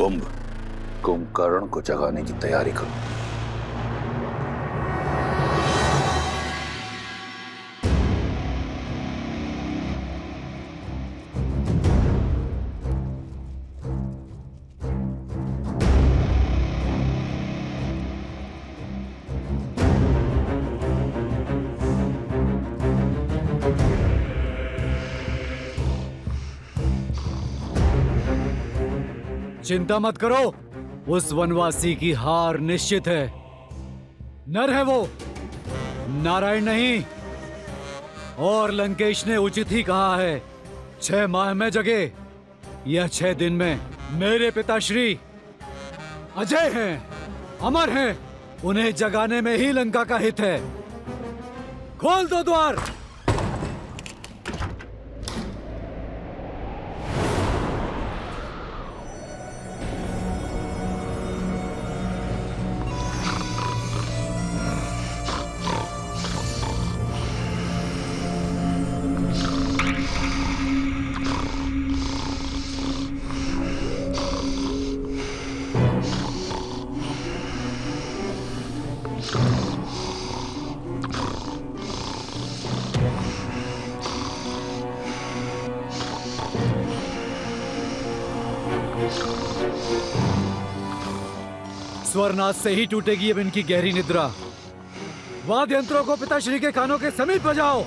कुंभकर्ण को जगाने की तैयारी करो। चिंता मत करो, उस वनवासी की हार निश्चित है। नर है वो, नारायण नहीं। और लंकेश ने उचित ही कहा है, 6 माह में जगे, यह 6 दिन में मेरे पिताश्री अजय हैं, अमर हैं, उन्हें जगाने में ही लंका का हित है। खोल दो द्वार। स्वरनाथ से ही टूटेगी अब इनकी गहरी निद्रा। वाद्य यंत्रों को पिताश्री के कानों के समीप बजाओ।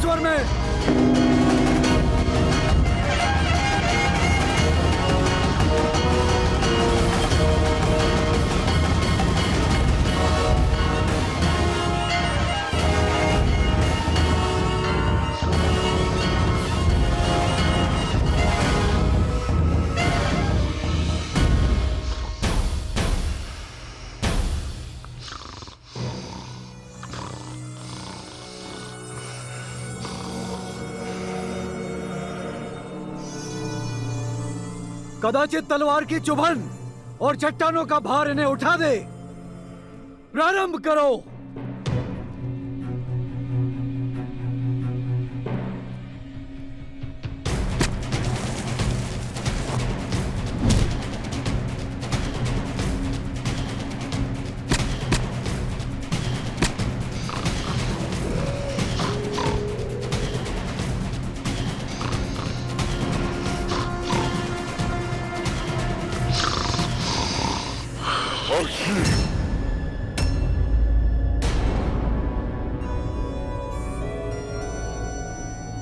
स्वर में कदाचित तलवार की चुभन और चट्टानों का भार इन्हें उठा दे। प्रारंभ करो।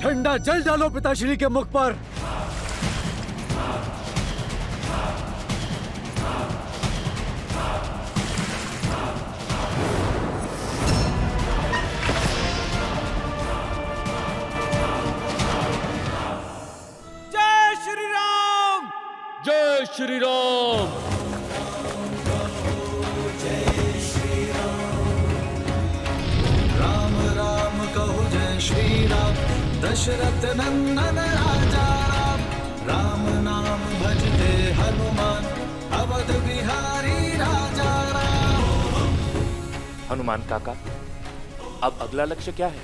ठंडा जल डालो पिताश्री के मुख पर। जय श्री राम, जय श्री राम। दशरथ नंदन राजा राम, राम नाम भजते हनुमान, अवध बिहारी राजा राम। हनुमान काका, अब अगला लक्ष्य क्या है?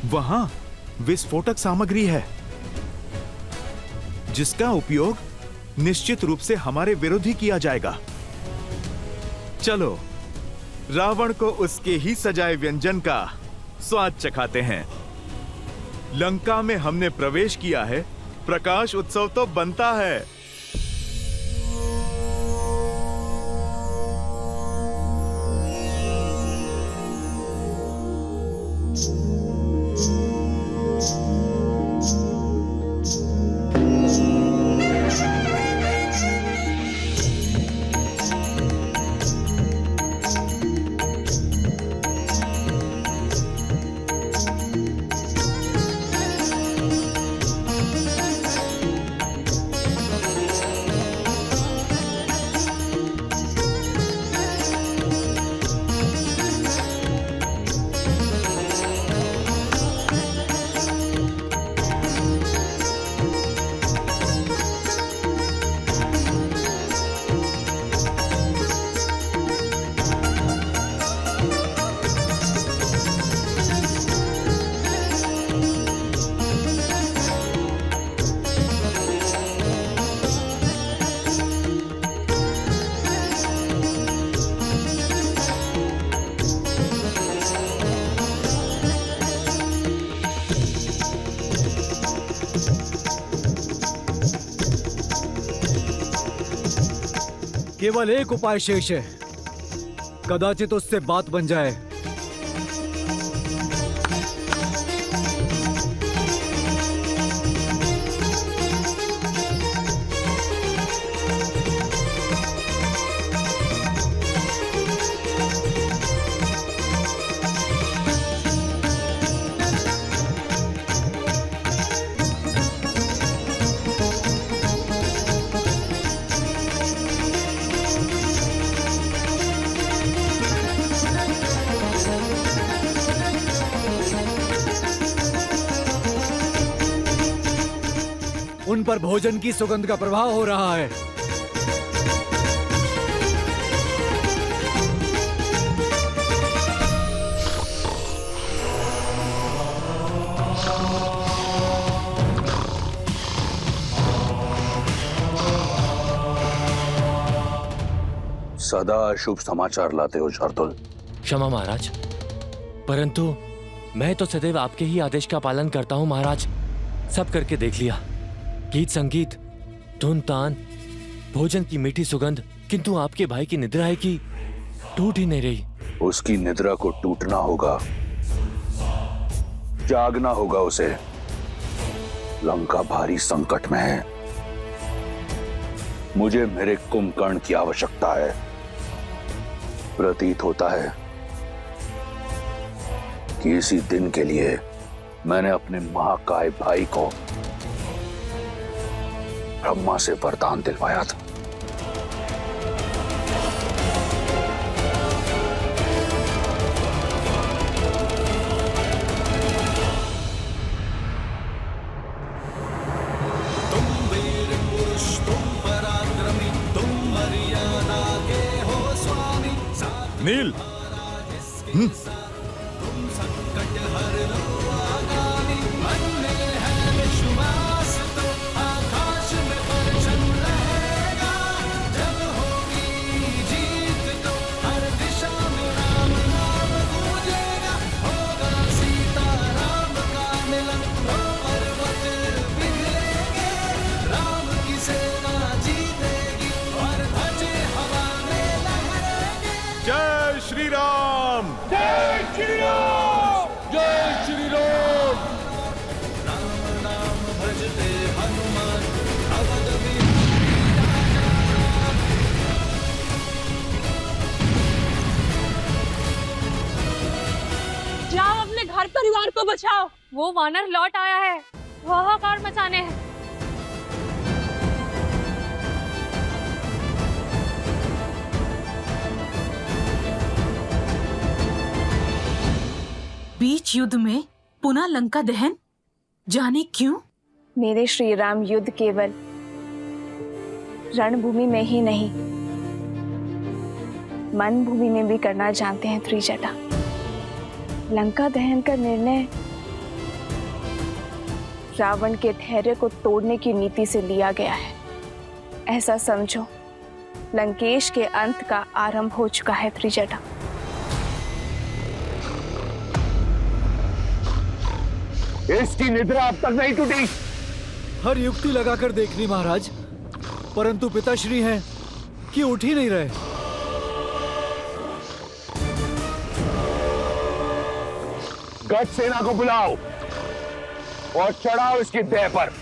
वहां विस्फोटक सामग्री है जिसका उपयोग निश्चित रूप से हमारे विरुद्ध ही किया जाएगा। चलो रावण को उसके ही सजाए व्यंजन का स्वाद चखाते हैं। लंका में हमने प्रवेश किया है, प्रकाश उत्सव तो बनता है। केवल एक उपाय शेष है, कदाचित उससे बात बन जाए। उन पर भोजन की सुगंध का प्रभाव हो रहा है। सदा अशुभ समाचार लाते हो शार्दुल। क्षमा महाराज, परंतु मैं तो सदैव आपके ही आदेश का पालन करता हूँ महाराज। सब करके देख लिया, गीत संगीत, धुन तान, भोजन की मीठी सुगंध, किंतु आपके भाई की निद्रा है कि टूट ही नहीं रही। उसकी निद्रा को टूटना होगा, जागना होगा उसे। लंका भारी संकट में है। मुझे मेरे कुंभकर्ण की आवश्यकता है। प्रतीत होता है कि इसी दिन के लिए मैंने अपने महाकाय भाई को ब्रह्मा से वरदान दिलवाया था। तुम वीर पुरुष, तुम पराक्रमी, तुम मर्यादा के हो स्वामी। नील, तुम संकट हर लो आगामी। मन में है विश्वास तो आकाश में परचम रहेगा। जब होगी जीत तो हर दिशा में राम नाम गूंजेगा। होगा सीता राम का मिलन तो पर्वत पिघलेंगे। राम की सेना जीतेगी और ध्वजे हवा में लहरेंगे। जय श्री राम। जय श्री राम, जय श्री राम। राम नाम भजते हनुमान अवध में। जाओ अपने घर परिवार को बचाओ। वो वानर लौट आया है, हाहाकार मचाने हैं। बीच युद्ध में पुनः लंका दहन, जाने क्यों? मेरे श्री राम युद्ध केवल रणभूमि में ही नहीं, मन भूमि में भी करना जानते हैं त्रिजटा। लंका दहन का निर्णय रावण के धैर्य को तोड़ने की नीति से लिया गया है। ऐसा समझो लंकेश के अंत का आरंभ हो चुका है त्रिजटा। इसकी निद्रा अब तक नहीं टूटी। हर युक्ति लगाकर देख ली महाराज, परंतु पिताश्री हैं कि उठ ही नहीं रहे। गज सेना को बुलाओ और चढ़ाओ इसकी देह पर।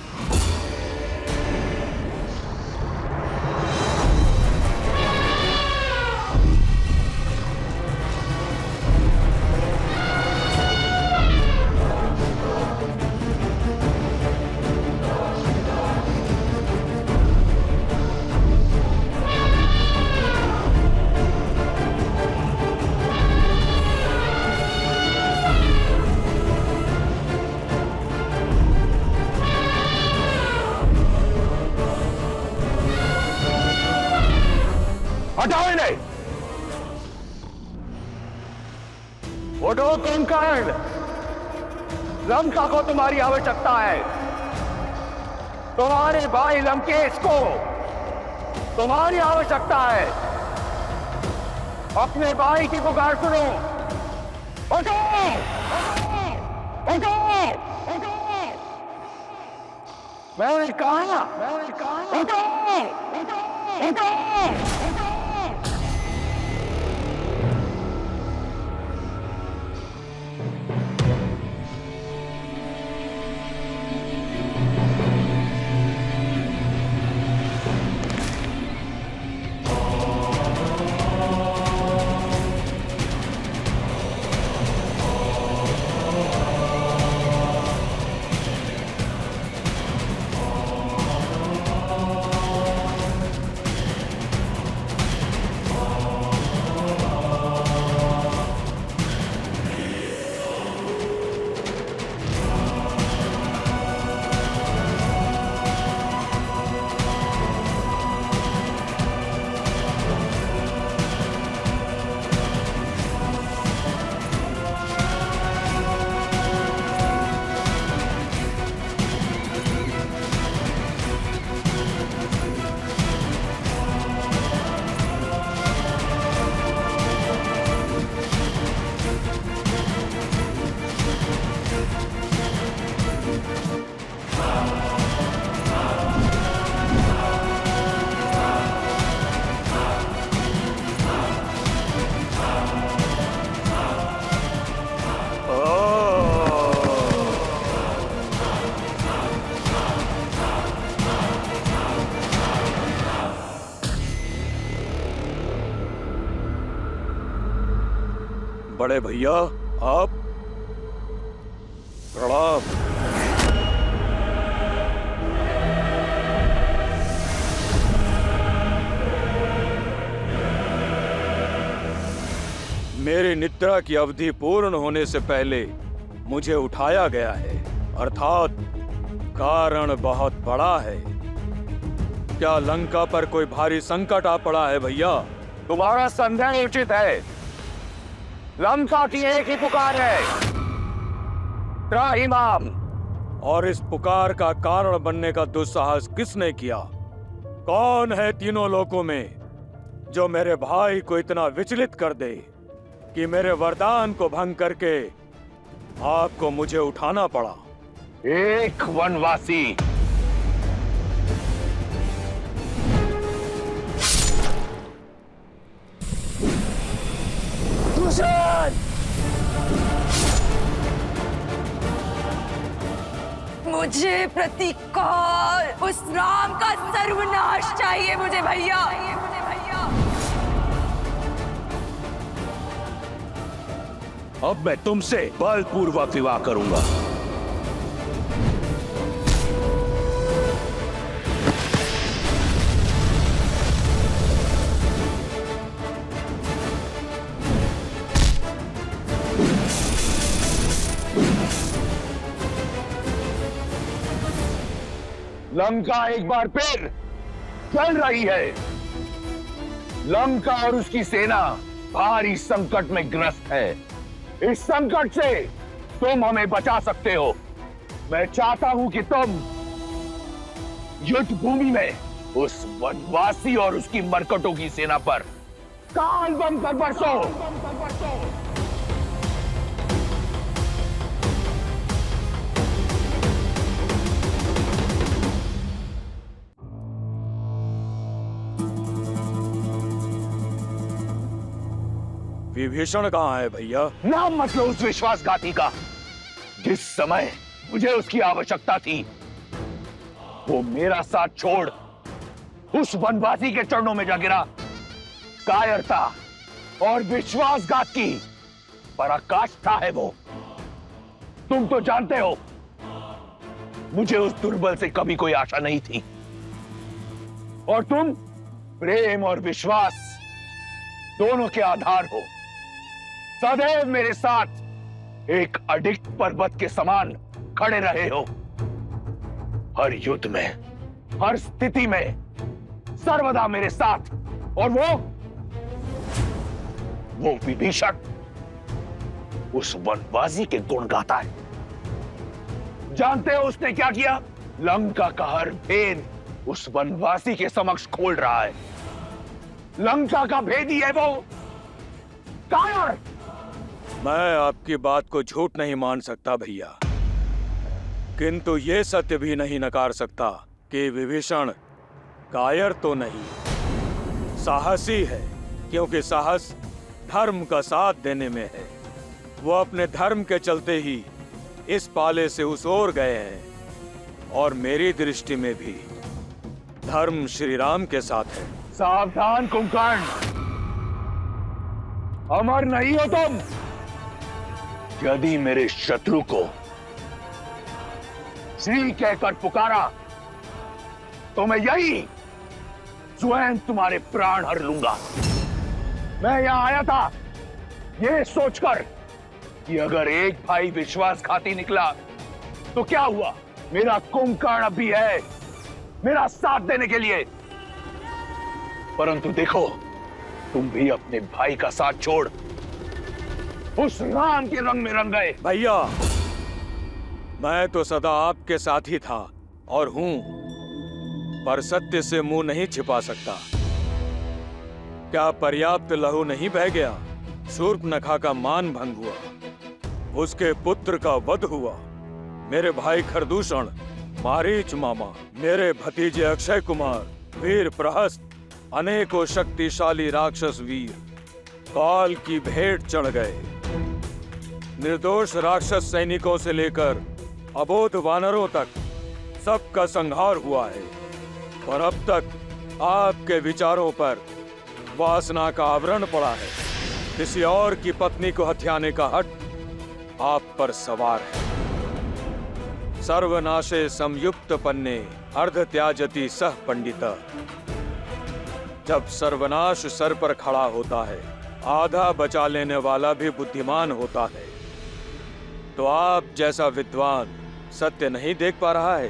हटाओ इन्हें। उठो कुंभकर्ण, लंका को तुम्हारी आवश्यकता है। तुम्हारे भाई लंकेश को तुम्हारी आवश्यकता है। अपने भाई की पुकार सुनो। उठो, उठो, उठो। मैंने कहा, उठो, उठो, उठो। बड़े भैया आप, प्रणाम। मेरी निद्रा की अवधि पूर्ण होने से पहले मुझे उठाया गया है, अर्थात कारण बहुत बड़ा है। क्या लंका पर कोई भारी संकट आ पड़ा है भैया? तुम्हारा संदेह उचित है। लंका की एक ही पुकार है, त्राहिमाम। और इस पुकार का कारण बनने का दुस्साहस किसने किया? कौन है तीनों लोकों में जो मेरे भाई को इतना विचलित कर दे कि मेरे वरदान को भंग करके आपको मुझे उठाना पड़ा? एक वनवासी। मुझे प्रतिकार, उस राम का सर्वनाश चाहिए मुझे भैया। अब मैं तुमसे बलपूर्वक विवाह करूंगा। लंका एक बार फिर चल रही है। लंका और उसकी सेना भारी संकट में ग्रस्त है। इस संकट से तुम हमें बचा सकते हो। मैं चाहता हूं कि तुम युद्ध भूमि में उस वनवासी और उसकी मरकटों की सेना पर काल बम कर बरसो। विभीषण कहाँ है भैया? नाम मत लो उस विश्वासघाती का। जिस समय मुझे उसकी आवश्यकता थी, वो मेरा साथ छोड़ उस वनवासी के चरणों में जा गिरा। कायरता और विश्वासघात की पराकाष्ठा है वो। तुम तो जानते हो, मुझे उस दुर्बल से कभी कोई आशा नहीं थी, और तुम प्रेम और विश्वास दोनों के आधार हो। सदैव मेरे साथ एक अडिग पर्वत के समान खड़े रहे हो। हर युद्ध में, हर स्थिति में सर्वदा मेरे साथ। और वो विभीषण उस वनवासी के गुण गाता है। जानते हो उसने क्या किया? लंका का हर भेद उस वनवासी के समक्ष खोल रहा है। लंका का भेदी है वो। कायर! मैं आपकी बात को झूठ नहीं मान सकता भैया, किंतु ये सत्य भी नहीं नकार सकता कि विभीषण कायर तो नहीं, साहसी है। क्योंकि साहस धर्म का साथ देने में है। वो अपने धर्म के चलते ही इस पाले से उस ओर गए हैं, और मेरी दृष्टि में भी धर्म श्री राम के साथ है। सावधान कुंभकर्ण, अमर नहीं हो तुम। यदि मेरे शत्रु को श्री कहकर पुकारा तो मैं यही स्वयं तुम्हारे प्राण हर लूंगा। मैं यहां आया था यह सोचकर कि अगर एक भाई विश्वासघाती निकला तो क्या हुआ? मेरा कुंभकर्ण अब भी है मेरा साथ देने के लिए। परंतु देखो, तुम भी अपने भाई का साथ छोड़ उस राम के रंग में रंग गए। भैया, मैं तो सदा आपके साथ ही था और हूं, पर सत्य से मुंह नहीं छिपा सकता। क्या पर्याप्त लहू नहीं बह गया? शूर्पनखा का मान भंग हुआ, उसके पुत्र का वध हुआ। मेरे भाई खरदूषण, मारीच मामा, मेरे भतीजे अक्षय कुमार, वीर प्रहस्त, अनेकों शक्तिशाली राक्षस वीर काल की भेंट चढ़ गए। निर्दोष राक्षस सैनिकों से लेकर अबोध वानरों तक सबका संहार हुआ है। और अब तक आपके विचारों पर वासना का आवरण पड़ा है। किसी और की पत्नी को हथियाने का हट आप पर सवार है। सर्वनाशे संयुक्त पन्ने अर्ध त्याजति सह पंडिता। जब सर्वनाश सर पर खड़ा होता है, आधा बचा लेने वाला भी बुद्धिमान होता है। तो आप जैसा विद्वान सत्य नहीं देख पा रहा है?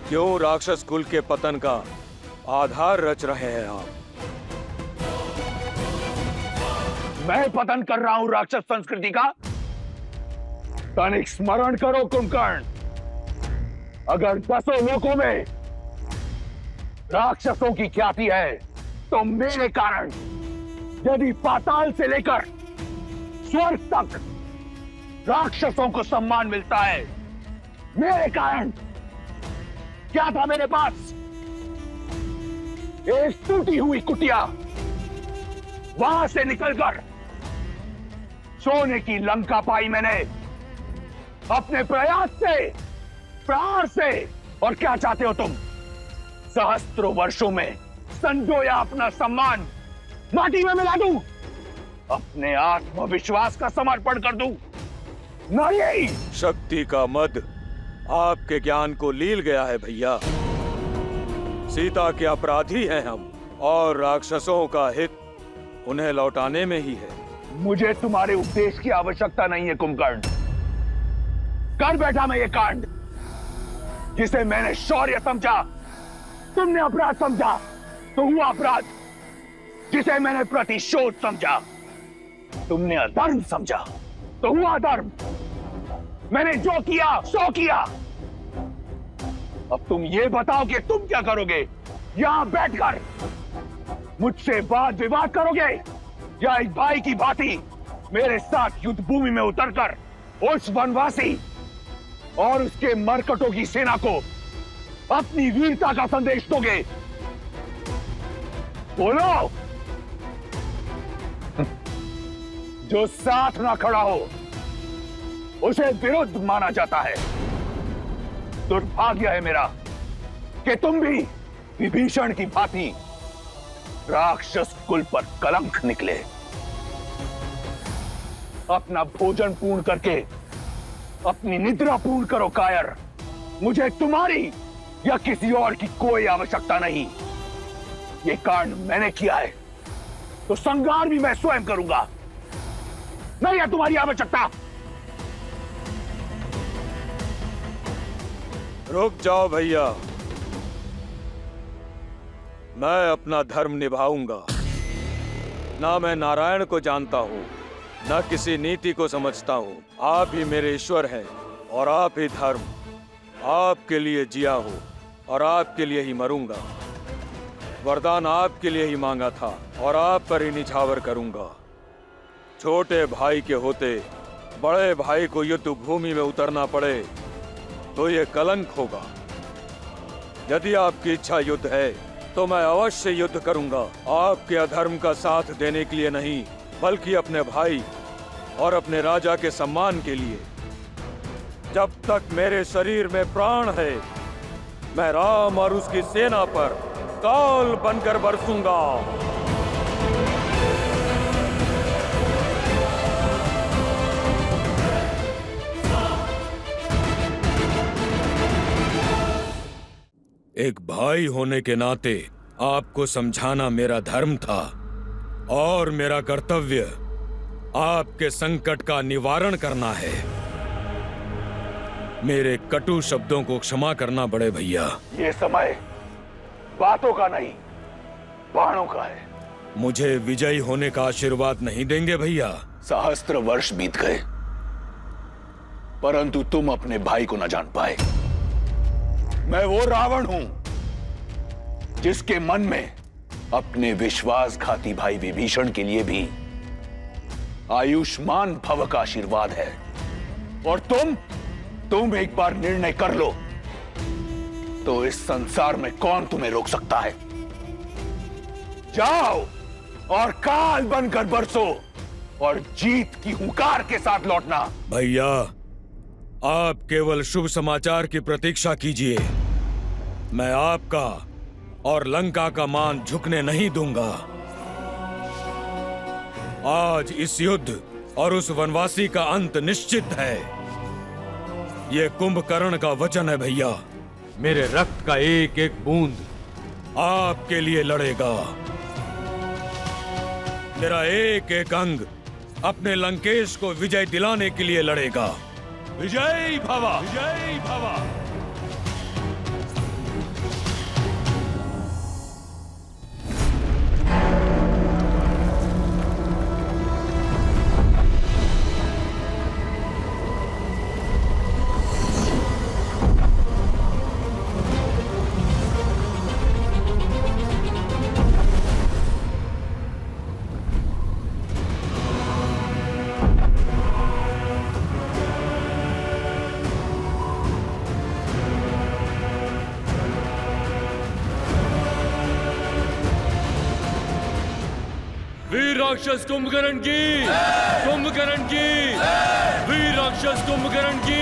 क्यों राक्षस कुल के पतन का आधार रच रहे हैं आप? मैं पतन कर रहा हूं राक्षस संस्कृति का? तनिक स्मरण करो कुंभकर्ण, अगर 10 लोकों में राक्षसों की ख्याति है तो मेरे कारण यदि पाताल से लेकर स्वर्ग तक राक्षसों को सम्मान मिलता है, मेरे कारण क्या था मेरे पास? एक टूटी हुई कुटिया, वहां से निकलकर सोने की लंका पाई मैंने अपने प्रयास से, प्राण से। और क्या चाहते हो तुम? सहस्त्रों वर्षों में संजोया अपना सम्मान माटी में मिला दूं? अपने आत्मविश्वास का समर्पण कर दूं? नहीं। शक्ति का मद आपके ज्ञान को लील गया है भैया। सीता के अपराधी हैं हम, और राक्षसों का हित उन्हें लौटाने में ही है। मुझे तुम्हारे उपदेश की आवश्यकता नहीं है कुंभकर्ण। कर बैठा मैं ये कांड, जिसे मैंने शौर्य समझा तुमने अपराध समझा, तो हुआ अपराध। जिसे मैंने प्रतिशोध समझा तुमने अधर्म समझा, तो हुआ अधर्म। मैंने जो किया सो किया। अब तुम ये बताओ कि तुम क्या करोगे? यहां बैठकर मुझसे वाद विवाद करोगे, या एक भाई की भांति मेरे साथ युद्ध भूमि में उतरकर उस वनवासी और उसके मरकटों की सेना को अपनी वीरता का संदेश दोगे? बोलो। जो साथ ना खड़ा हो उसे विरुद्ध माना जाता है। दुर्भाग्य है मेरा कि तुम भी विभीषण की भांति राक्षस कुल पर कलंक निकले। अपना भोजन पूर्ण करके अपनी निद्रा पूर्ण करो कायर। मुझे तुम्हारी या किसी और की कोई आवश्यकता नहीं। ये कांड मैंने किया है तो संहार भी मैं स्वयं करूंगा। नहीं है तुम्हारी आवश्यकता। रुक जाओ भैया, मैं अपना धर्म निभाऊंगा। ना मैं नारायण को जानता हूं, न किसी नीति को समझता हूं। आप ही मेरे ईश्वर हैं और आप ही धर्म। आपके लिए जिया हूं और आपके लिए ही मरूंगा। वरदान आपके लिए ही मांगा था और आप पर ही निछावर करूंगा। छोटे भाई के होते बड़े भाई को युद्ध भूमि में उतरना पड़े तो ये कलंक होगा। यदि आपकी इच्छा युद्ध है तो मैं अवश्य युद्ध करूंगा। आपके अधर्म का साथ देने के लिए नहीं, बल्कि अपने भाई और अपने राजा के सम्मान के लिए। जब तक मेरे शरीर में प्राण है, मैं राम और उसकी सेना पर काल बनकर बरसूंगा। एक भाई होने के नाते आपको समझाना मेरा धर्म था और मेरा कर्तव्य आपके संकट का निवारण करना है। मेरे कटु शब्दों को क्षमा करना बड़े भैया। ये समय बातों का नहीं, बाणों का है। मुझे विजयी होने का आशीर्वाद नहीं देंगे भैया? सहस्त्र वर्ष बीत गए परंतु तुम अपने भाई को न जान पाए। मैं वो रावण हूं जिसके मन में अपने विश्वासघाती भाई विभीषण के लिए भी आयुष्मान भव का आशीर्वाद है। और तुम एक बार निर्णय कर लो तो इस संसार में कौन तुम्हें रोक सकता है। जाओ और काल बनकर बरसो और जीत की हुंकार के साथ लौटना। भैया, आप केवल शुभ समाचार की प्रतीक्षा कीजिए। मैं आपका और लंका का मान झुकने नहीं दूंगा। आज इस युद्ध और उस वनवासी का अंत निश्चित है। यह कुंभकर्ण का वचन है भैया। मेरे रक्त का एक एक बूंद आपके लिए लड़ेगा। मेरा एक एक अंग अपने लंकेश को विजय दिलाने के लिए लड़ेगा। विजय भवा, विजय भवा। वीर राक्षस कुंभकर्ण की, कुंभकर्ण की, वीर राक्षस कुंभकर्ण की,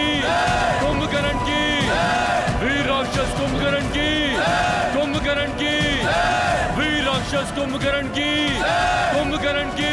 कुंभकर्ण की, वीर राक्षस कुंभकर्ण की, कुंभकर्ण की, वीर राक्षस कुंभकर्ण की, कुंभकर्ण की।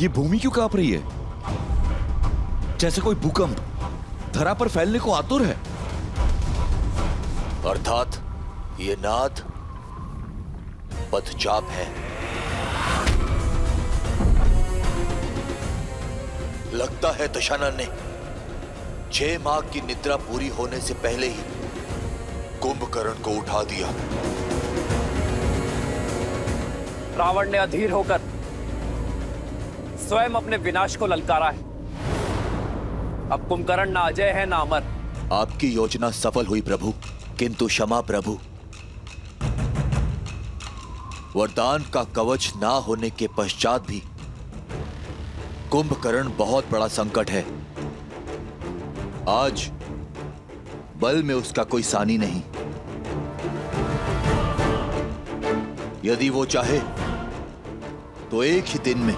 ये भूमि क्यों कांप रही है? जैसे कोई भूकंप धरा पर फैलने को आतुर है। अर्थात ये नाद पदचाप है। लगता है दशानन ने 6 माह की निद्रा पूरी होने से पहले ही कुंभकर्ण को उठा दिया। रावण ने अधीर होकर स्वयं अपने विनाश को ललकारा है। अब कुंभकर्ण ना अजय है ना अमर। आपकी योजना सफल हुई प्रभु, किंतु क्षमा प्रभु। वरदान का कवच ना होने के पश्चात भी कुंभकर्ण बहुत बड़ा संकट है। आज बल में उसका कोई सानी नहीं। यदि वो चाहे तो एक ही दिन में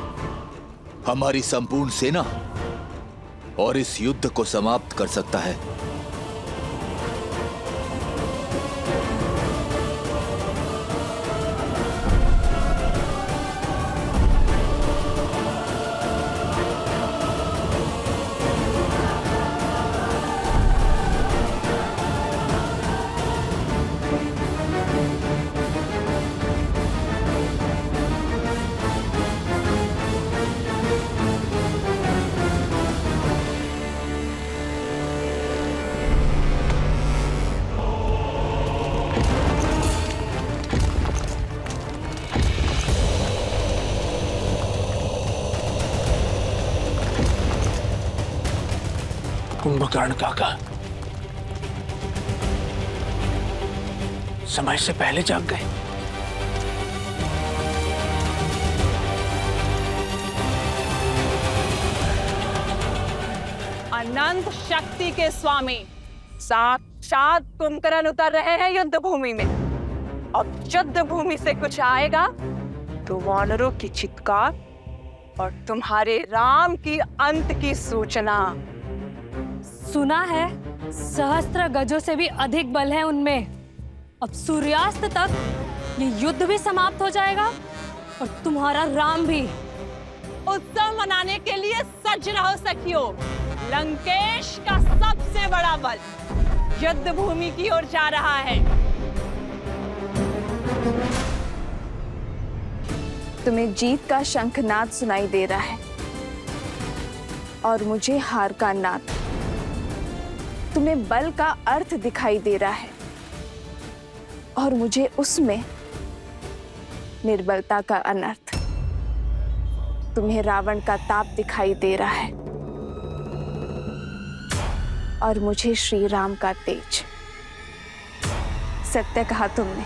हमारी संपूर्ण सेना और इस युद्ध को समाप्त कर सकता है। कुंभकर्ण काका समय से पहले जाग गए। अनंत शक्ति के स्वामी साक्षात कुंभकर्ण उतर रहे हैं युद्ध भूमि में। अब युद्ध भूमि से कुछ आएगा तो वानरों की चित्कार और तुम्हारे राम की अंत की सूचना। सुना है सहस्त्र गजों से भी अधिक बल है उनमें। अब सूर्यास्त तक ये युद्ध भी समाप्त हो जाएगा और तुम्हारा राम भी। उत्सव मनाने के लिए सज रहो सखियों। लंकेश का सबसे बड़ा बल युद्ध भूमि की ओर जा रहा है। तुम्हें जीत का शंखनाद सुनाई दे रहा है और मुझे हार का नाद। तुम्हें बल का अर्थ दिखाई दे रहा है और मुझे उसमें निर्बलता का अनर्थ। तुम्हें रावण का ताप दिखाई दे रहा है और मुझे श्री राम का तेज। सत्य कहा तुमने।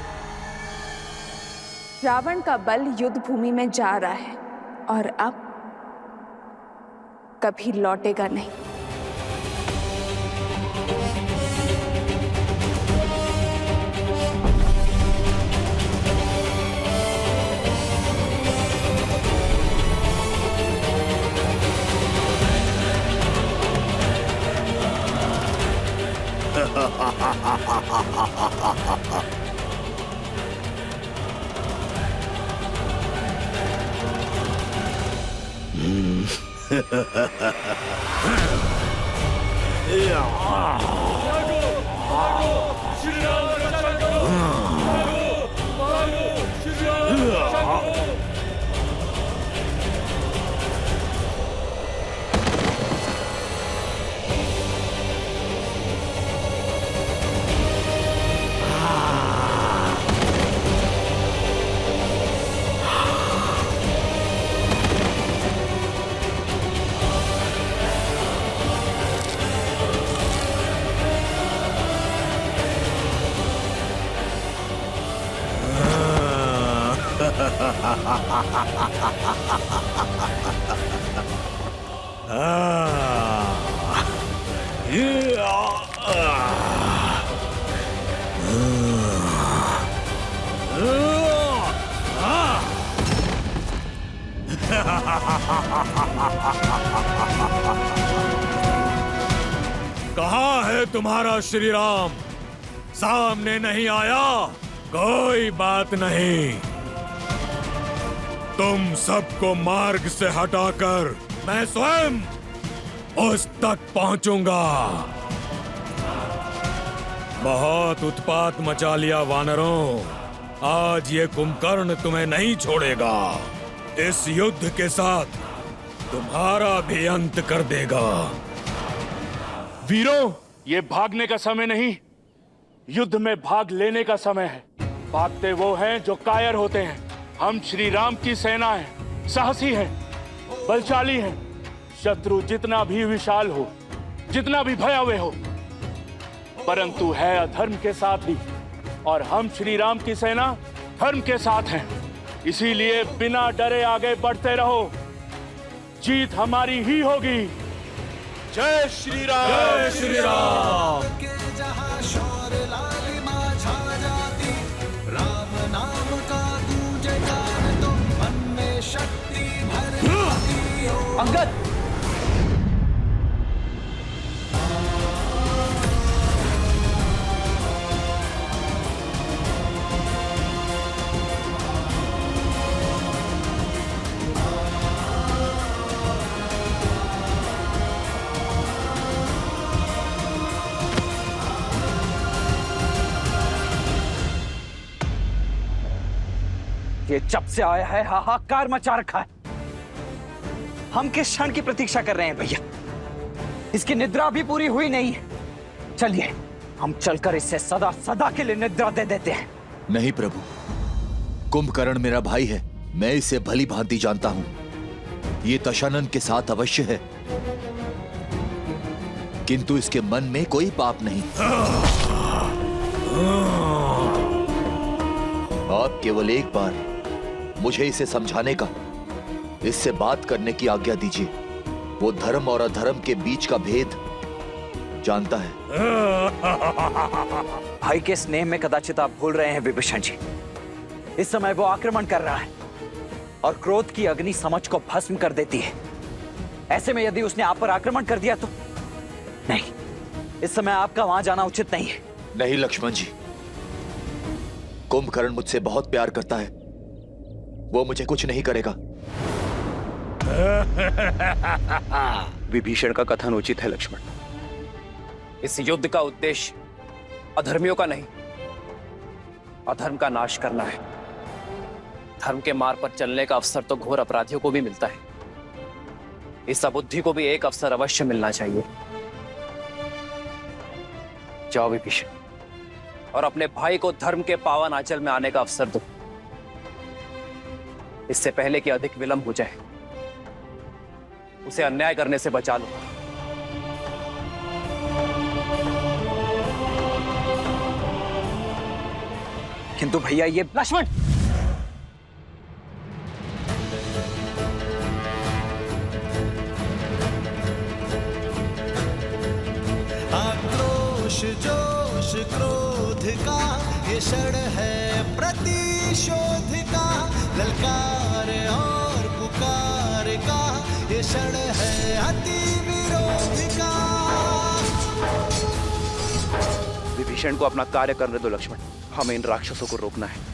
रावण का बल युद्ध भूमि में जा रहा है और अब कभी लौटेगा नहीं। कहाँ है तुम्हारा श्री राम? सामने नहीं आया? कोई बात नहीं, तुम सबको मार्ग से हटाकर मैं स्वयं उस तक पहुंचूंगा। बहुत उत्पात मचा लिया वानरों। आज ये कुंभकर्ण तुम्हें नहीं छोड़ेगा। इस युद्ध के साथ तुम्हारा भी अंत कर देगा। वीरों, ये भागने का समय नहीं, युद्ध में भाग लेने का समय है। भागते वो हैं जो कायर होते हैं। हम श्री राम की सेना हैं, साहसी हैं। बलशाली हैं। शत्रु जितना भी विशाल हो, जितना भी भयावह हो, परंतु है अधर्म के साथ ही, और हम श्री राम की सेना धर्म के साथ हैं। इसीलिए बिना डरे आगे बढ़ते रहो, जीत हमारी ही होगी। जय श्री राम। जय श्री राम। के जहां शौर्य लालिमा छा जाती, राम नाम का गूंजे गान तो मन में शक्ति भर जाती। अंगद, ये जब से आया है हाहाकार मचा रखा है। हम किस क्षण की प्रतीक्षा कर रहे हैं भैया? इसकी निद्रा भी पूरी हुई नहीं है। चलिए हम चलकर इससे सदा सदा के लिए निद्रा दे देते हैं। नहीं प्रभु, कुंभकर्ण मेरा भाई है, मैं इसे भली भांति जानता हूं। ये दशानन के साथ अवश्य है, किंतु इसके मन में कोई पाप नहीं। आप केवल एक बार मुझे इसे समझाने का, इससे बात करने की आज्ञा दीजिए। वो धर्म और अधर्म के बीच का भेद जानता है। भाई के स्नेह में कदाचित आप भूल रहे हैं विभीषण जी। इस समय वो आक्रमण कर रहा है और क्रोध की अग्नि समझ को भस्म कर देती है। ऐसे में यदि उसने आप पर आक्रमण कर दिया तो नहीं, इस समय आपका वहां जाना उचित नहीं है। नहीं लक्ष्मण जी, कुंभकर्ण मुझसे बहुत प्यार करता है, वो मुझे कुछ नहीं करेगा। विभीषण का कथन उचित है लक्ष्मण। इस युद्ध का उद्देश्य अधर्मियों का नहीं, अधर्म का नाश करना है। धर्म के मार्ग पर चलने का अवसर तो घोर अपराधियों को भी मिलता है। इस अबुद्धि को भी एक अवसर अवश्य मिलना चाहिए। जाओ विभीषण, और अपने भाई को धर्म के पावन आंचल में आने का अवसर दो, इससे पहले कि अधिक विलंब हो जाए। उसे अन्याय करने से बचा लो। किंतु भैया ये लक्ष्मण, आक्रोश जोश क्रोध का ये क्षण है प्रतिशोध का, ललकार और पुकार का ये क्षण है अति विरोध का। विभीषण को अपना कार्य करने दो लक्ष्मण, हमें इन राक्षसों को रोकना है।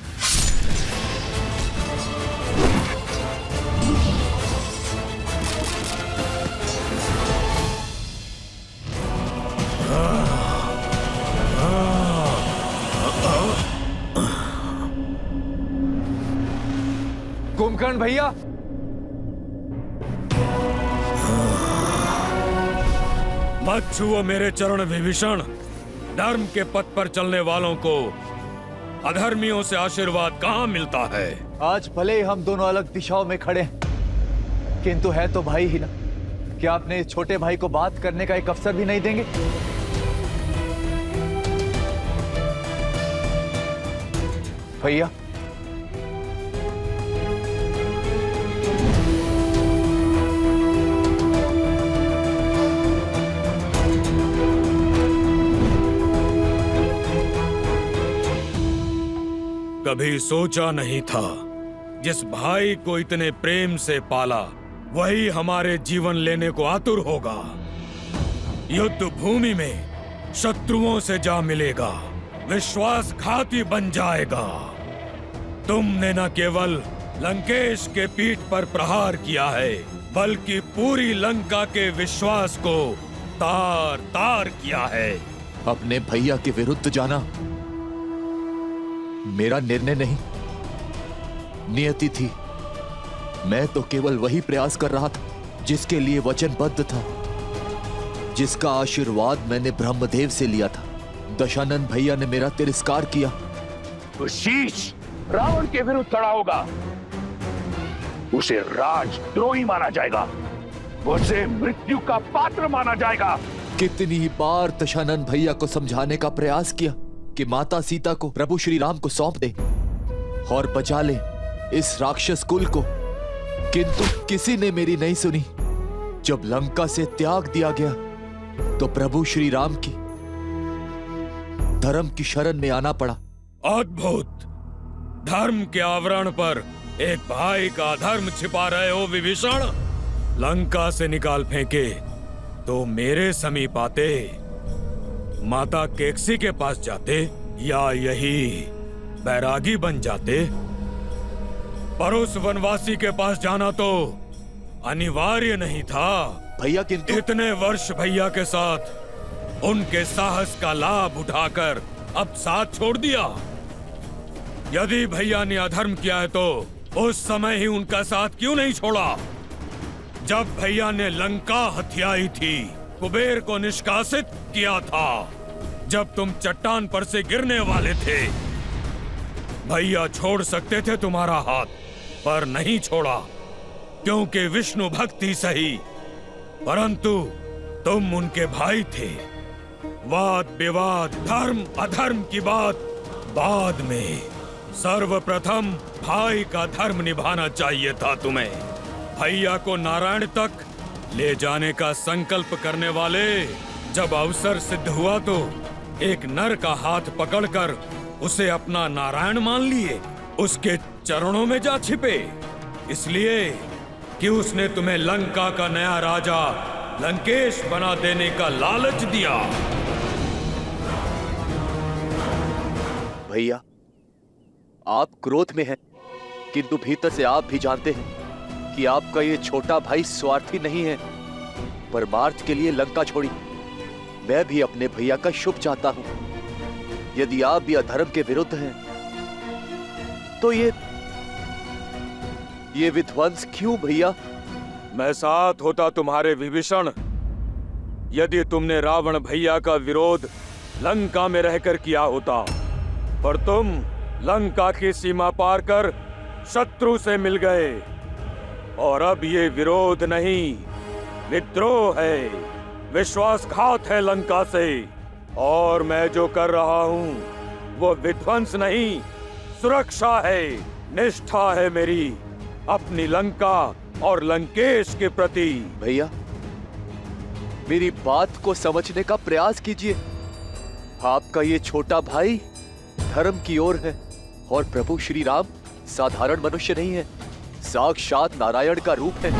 कुंभकर्ण भैया, मत छुओ मेरे चरण विभीषण। धर्म के पथ पर चलने वालों को अधर्मियों से आशीर्वाद कहाँ मिलता है? आज भले ही हम दोनों अलग दिशाओं में खड़े हैं, किंतु है तो भाई ही ना। क्या अपने इस छोटे भाई को बात करने का एक अवसर भी नहीं देंगे? भैया, कभी सोचा नहीं था जिस भाई को इतने प्रेम से पाला वही हमारे जीवन लेने को आतुर होगा। युद्ध भूमि में शत्रुओं से जा मिलेगा, विश्वासघाती बन जाएगा। तुमने न केवल लंकेश के पीठ पर प्रहार किया है, बल्कि पूरी लंका के विश्वास को तार तार किया है। अपने भैया के विरुद्ध जाना मेरा निर्णय नहीं, नियति थी। मैं तो केवल वही प्रयास कर रहा था जिसके लिए वचनबद्ध था, जिसका आशीर्वाद मैंने ब्रह्मदेव से लिया था। दशानन भैया ने मेरा तिरस्कार किया तो शीश रावण के विरुद्ध खड़ा होगा। उसे राजद्रोही माना जाएगा, उसे मृत्यु का पात्र माना जाएगा। कितनी ही बार दशानन भैया को समझाने का प्रयास किया कि माता सीता को प्रभु श्री राम को सौंप दे और बचा ले इस राक्षस कुल को, किंतु किसी ने मेरी नहीं सुनी। जब लंका से त्याग दिया गया तो प्रभु श्री राम की धर्म की शरण में आना पड़ा। अद्भुत! धर्म के आवरण पर एक भाई का धर्म छिपा रहे हो विभीषण। लंका से निकाल फेंके तो मेरे समीप आते, माता केकसी के पास जाते या यही बैरागी बन जाते। पर उस वनवासी के पास जाना तो अनिवार्य नहीं था भैया, किंतु इतने वर्ष भैया के साथ उनके साहस का लाभ उठाकर अब साथ छोड़ दिया। यदि भैया ने अधर्म किया है तो उस समय ही उनका साथ क्यों नहीं छोड़ा? जब भैया ने लंका हथियाई थी, कुबेर को निष्कासित किया था, जब तुम चट्टान पर से गिरने वाले थे, भैया छोड़ सकते थे तुम्हारा हाथ, पर नहीं छोड़ा, क्योंकि विष्णु भक्ति सही, परंतु तुम उनके भाई थे। वाद विवाद, धर्म अधर्म की बात बाद में, सर्वप्रथम भाई का धर्म निभाना चाहिए था तुम्हें। भैया को नारायण तक ले जाने का संकल्प करने वाले जब अवसर सिद्ध हुआ तो एक नर का हाथ पकड़कर उसे अपना नारायण मान लिए, उसके चरणों में जा छिपे, इसलिए कि उसने तुम्हें लंका का नया राजा लंकेश बना देने का लालच दिया। भैया, आप क्रोध में हैं, किंतु भीतर से आप भी जानते हैं कि आपका ये छोटा भाई स्वार्थी नहीं है। परमार्थ के लिए लंका छोड़ी मैं भी अपने भैया का शुभ चाहता हूं। यदि आप भी अधर्म के विरुद्ध हैं तो ये विध्वंस क्यों भैया? मैं साथ होता तुम्हारे विभीषण, यदि तुमने रावण भैया का विरोध लंका में रहकर किया होता, पर तुम लंका की सीमा पार कर शत्रु से मिल गए, और अब ये विरोध नहीं, विद्रोह है, विश्वासघात है लंका से। और मैं जो कर रहा हूँ वो विध्वंस नहीं, सुरक्षा है, निष्ठा है मेरी अपनी लंका और लंकेश के प्रति। भैया, मेरी बात को समझने का प्रयास कीजिए। आपका ये छोटा भाई धर्म की ओर है और प्रभु श्री राम साधारण मनुष्य नहीं है, साक्षात नारायण का रूप है।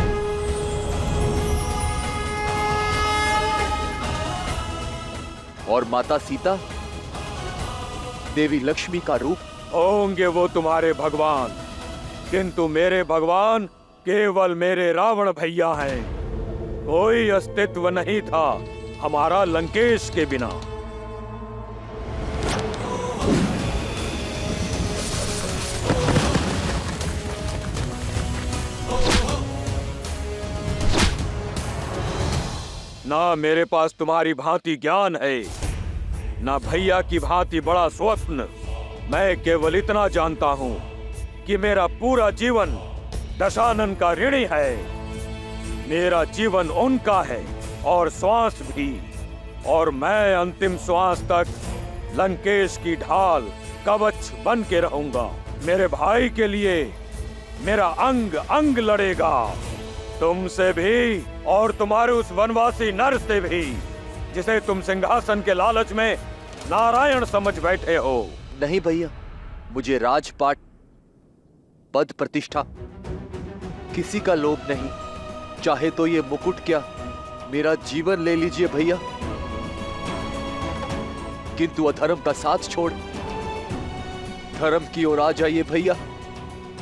और माता सीता देवी लक्ष्मी का रूप। होंगे वो तुम्हारे भगवान, किंतु मेरे भगवान केवल मेरे रावण भैया हैं। कोई अस्तित्व नहीं था हमारा लंकेश के बिना। ना मेरे पास तुम्हारी भांति ज्ञान है, ना भैया की भांति बड़ा स्वप्न। मैं केवल इतना जानता हूँ कि मेरा पूरा जीवन दशानन का ऋणी है। मेरा जीवन उनका है और श्वास भी, और मैं अंतिम श्वास तक लंकेश की ढाल कवच बन के रहूंगा। मेरे भाई के लिए मेरा अंग अंग लड़ेगा, तुमसे भी और तुम्हारे उस वनवासी नर से भी जिसे तुम सिंहासन के लालच में नारायण समझ बैठे हो। नहीं भैया, मुझे राजपाट, पद, प्रतिष्ठा किसी का लोभ नहीं। चाहे तो ये मुकुट क्या, मेरा जीवन ले लीजिए भैया, किंतु अधर्म का साथ छोड़ धर्म की ओर आ जाइए भैया।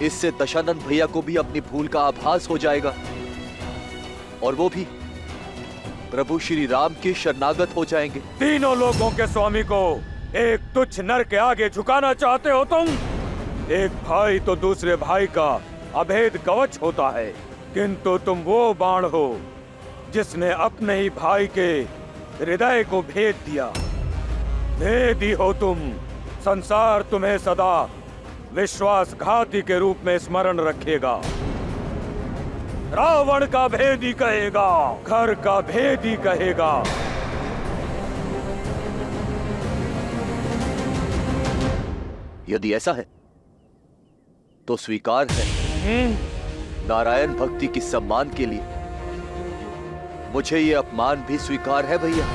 इससे दशानन भैया को भी अपनी भूल का आभास हो जाएगा और वो भी प्रभु श्री राम के शरणागत हो जाएंगे। तीनों लोगों के स्वामी को एक तुच्छ नर के आगे झुकाना चाहते हो तुम? एक भाई तो दूसरे भाई का अभेद कवच होता है, किंतु तुम वो बाण हो जिसने अपने ही भाई के हृदय को भेद दिया। भेदी हो तुम, संसार तुम्हें सदा विश्वासघाती के रूप में स्मरण रखेगा। रावण का भेद ही कहेगा, घर का भेद ही कहेगा। यदि ऐसा है तो स्वीकार है। नारायण भक्ति की सम्मान के लिए मुझे ये अपमान भी स्वीकार है भैया।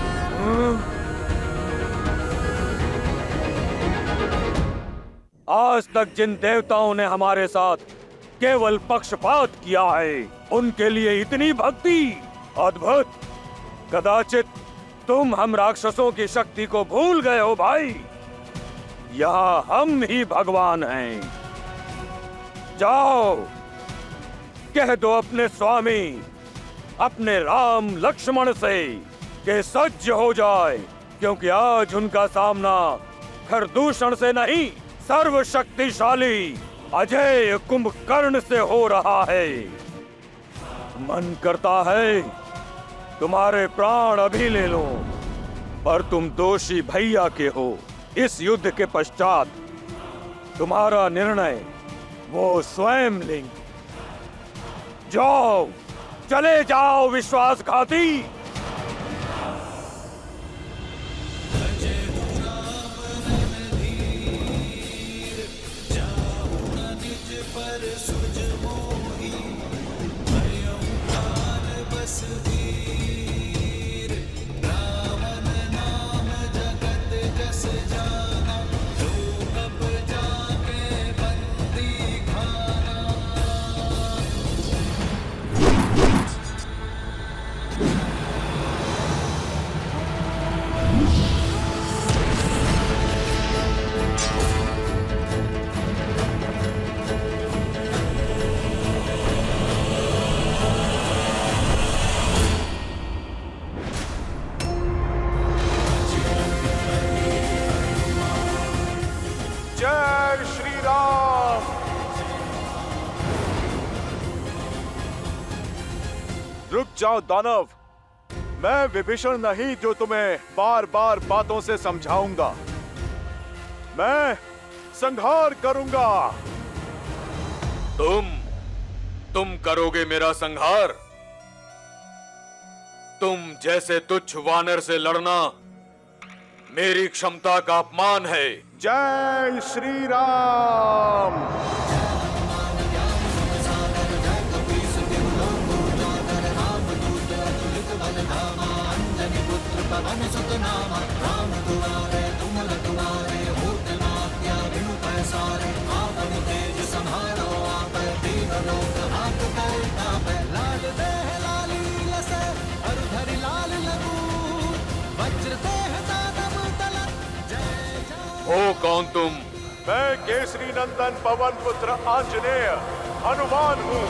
आज तक जिन देवताओं ने हमारे साथ केवल पक्षपात किया है, उनके लिए इतनी भक्ति अद्भुत। कदाचित तुम हम राक्षसों की शक्ति को भूल गए हो भाई। यहाँ हम ही भगवान हैं। जाओ, कह दो अपने स्वामी, अपने राम लक्ष्मण से कि सज्ज हो जाए, क्योंकि आज उनका सामना खरदूषण से नहीं, सर्वशक्तिशाली अजय कुंभकर्ण से हो रहा है। मन करता है तुम्हारे प्राण अभी ले लो, पर तुम दोषी भैया के हो। इस युद्ध के पश्चात तुम्हारा निर्णय वो स्वयं लेंगे। जाओ, चले जाओ विश्वासघाती। जय श्री राम। रुक जाओ दानव, मैं विभीषण नहीं जो तुम्हें बार बार बातों से समझाऊंगा। मैं संहार करूंगा। तुम करोगे मेरा संहार? तुम जैसे तुच्छ वानर से लड़ना मेरी क्षमता का अपमान है। जय श्री राम। हो कौन तुम? मैं केसरी नंदन पवन पुत्र आंजनेय हनुमान हूँ।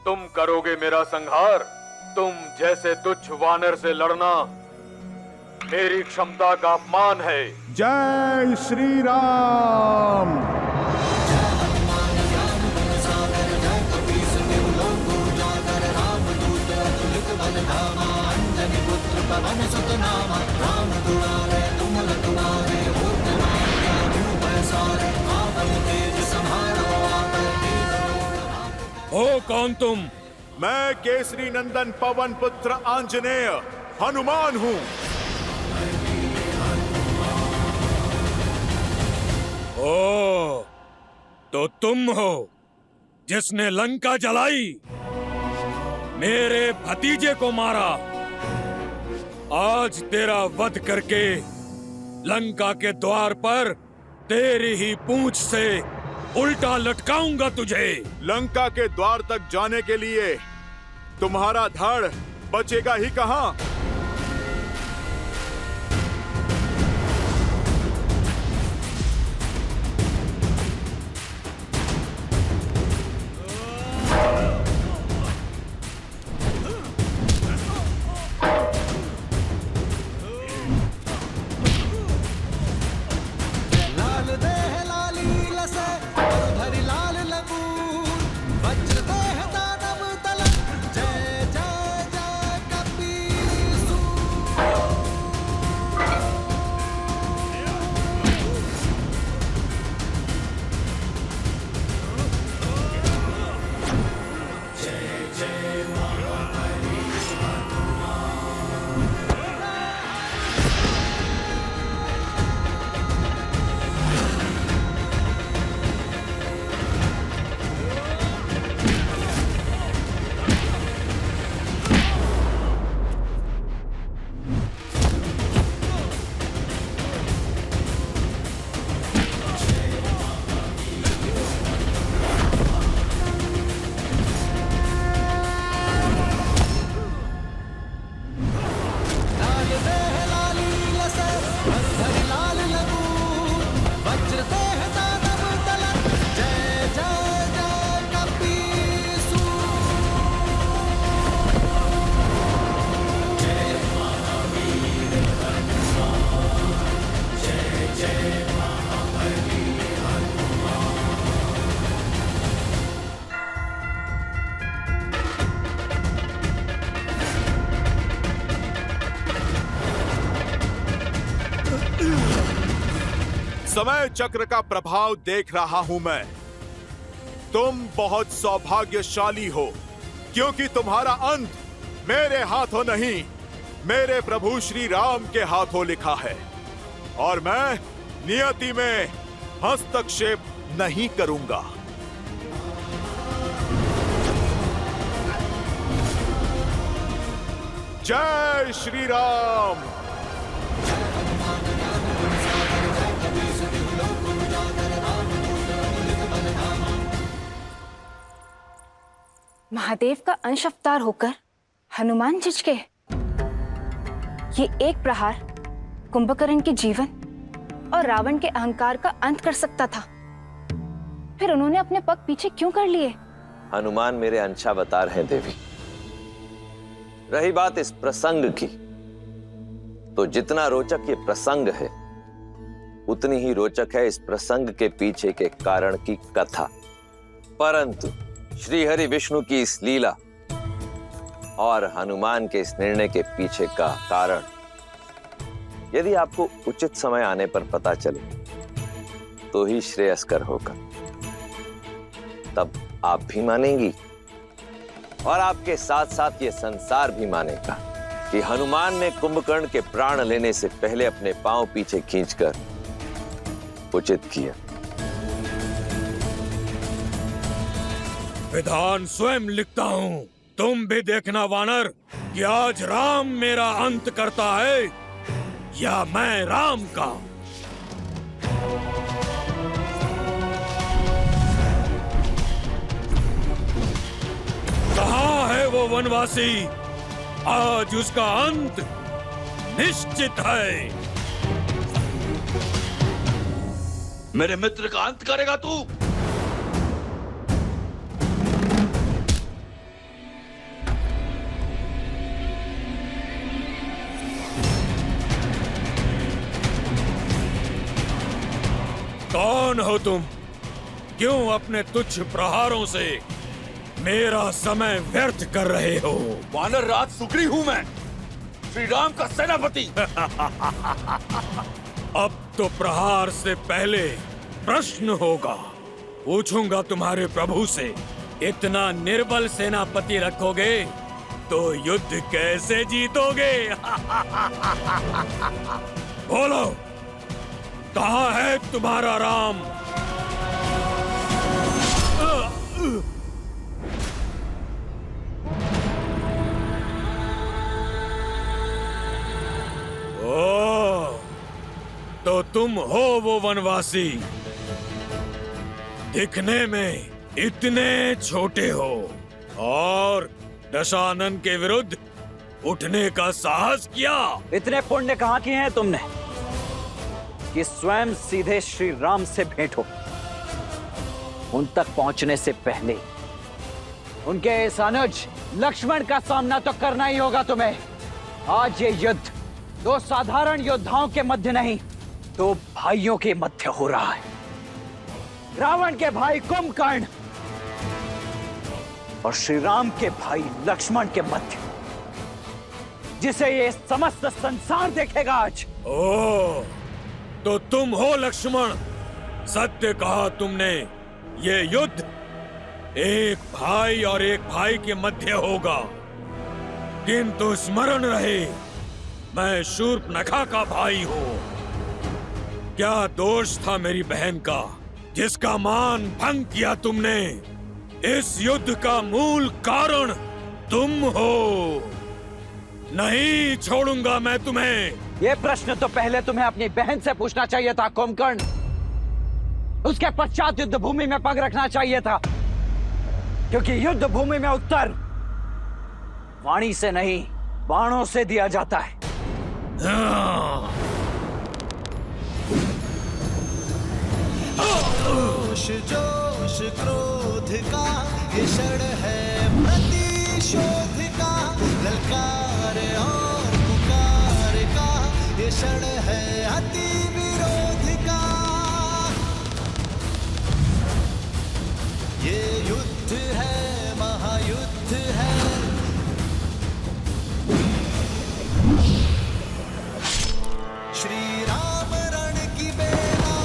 तुम करोगे मेरा संहार? तुम जैसे तुच्छ वानर से लड़ना मेरी क्षमता का अपमान है। जय श्री राम। हो कौन तुम? मैं केसरी नंदन पवन पुत्र आंजनेय हनुमान हूँ। ओ, तो तुम हो जिसने लंका जलाई, मेरे भतीजे को मारा। आज तेरा वध करके लंका के द्वार पर तेरी ही पूंछ से उल्टा लटकाऊंगा तुझे। लंका के द्वार तक जाने के लिए तुम्हारा धड़ बचेगा ही कहां? समय चक्र का प्रभाव देख रहा हूं मैं। तुम बहुत सौभाग्यशाली हो, क्योंकि तुम्हारा अंत मेरे हाथों नहीं, मेरे प्रभु श्री राम के हाथों लिखा है। और मैं नियति में हस्तक्षेप नहीं करूंगा। जय श्री राम। महादेव का अंश अवतार होकर हनुमान झिझके। ये एक प्रहार कुंभकर्ण के जीवन और रावण के अहंकार का अंत कर सकता था। फिर उन्होंने अपने पग पीछे क्यों कर लिए? हनुमान मेरे अंशावतार हैं देवी। रही बात इस प्रसंग की, तो जितना रोचक ये प्रसंग है, उतनी ही रोचक है इस प्रसंग के पीछे के कारण की कथा। परंतु श्री हरि विष्णु की इस लीला और हनुमान के इस निर्णय के पीछे का कारण यदि आपको उचित समय आने पर पता चले तो ही श्रेयस्कर होगा। तब आप भी मानेंगी और आपके साथ साथ ये संसार भी मानेगा कि हनुमान ने कुंभकर्ण के प्राण लेने से पहले अपने पांव पीछे खींचकर उचित किया। विधान स्वयं लिखता हूँ, तुम भी देखना वानर कि आज राम मेरा अंत करता है या मैं राम का। कहाँ है वो वनवासी? आज उसका अंत निश्चित है। मेरे मित्र का अंत करेगा तू? कौन हो तुम? क्यों अपने तुच्छ प्रहारों से मेरा समय व्यर्थ कर रहे हो? वानर राज सुग्री हूं मैं, श्री राम का सेनापति। अब तो प्रहार से पहले प्रश्न होगा। पूछूंगा तुम्हारे प्रभु से, इतना निर्बल सेनापति रखोगे तो युद्ध कैसे जीतोगे? बोलो, कहाँ है तुम्हारा राम? ओ, तो तुम हो वो वनवासी। दिखने में इतने छोटे हो और दशानन के विरुद्ध उठने का साहस किया। इतने पुण्य कहाँ किए हैं तुमने कि स्वयं सीधे श्री राम से भेंट हो? उन तक पहुंचने से पहले उनके इस अनुज लक्ष्मण का सामना तो करना ही होगा तुम्हें। आज ये युद्ध दो साधारण योद्धाओं के मध्य नहीं, दो भाइयों के मध्य हो रहा है। रावण के भाई कुंभकर्ण और श्री राम के भाई लक्ष्मण के मध्य, जिसे ये समस्त संसार देखेगा आज। ओ, तो तुम हो लक्ष्मण। सत्य कहा तुमने, ये युद्ध एक भाई और एक भाई के मध्य होगा। किंतु स्मरण रहे, मैं शूर्पणखा का भाई हूं। क्या दोष था मेरी बहन का, जिसका मान भंग किया तुमने? इस युद्ध का मूल कारण तुम हो। नहीं छोड़ूंगा मैं तुम्हें। ये प्रश्न तो पहले तुम्हें अपनी बहन से पूछना चाहिए था कुंभकर्ण। उसके पश्चात युद्ध भूमि में पग रखना चाहिए था, क्योंकि युद्ध भूमि में उत्तर वाणी से नहीं, बाणों से दिया जाता है। जोश जोश क्रोध का ये क्षण है प्रतिशोध का, ललकार और पुकार का ये क्षण है अति विरोध का। ये युद्ध है, महायुद्ध है। श्री राम रण की बेला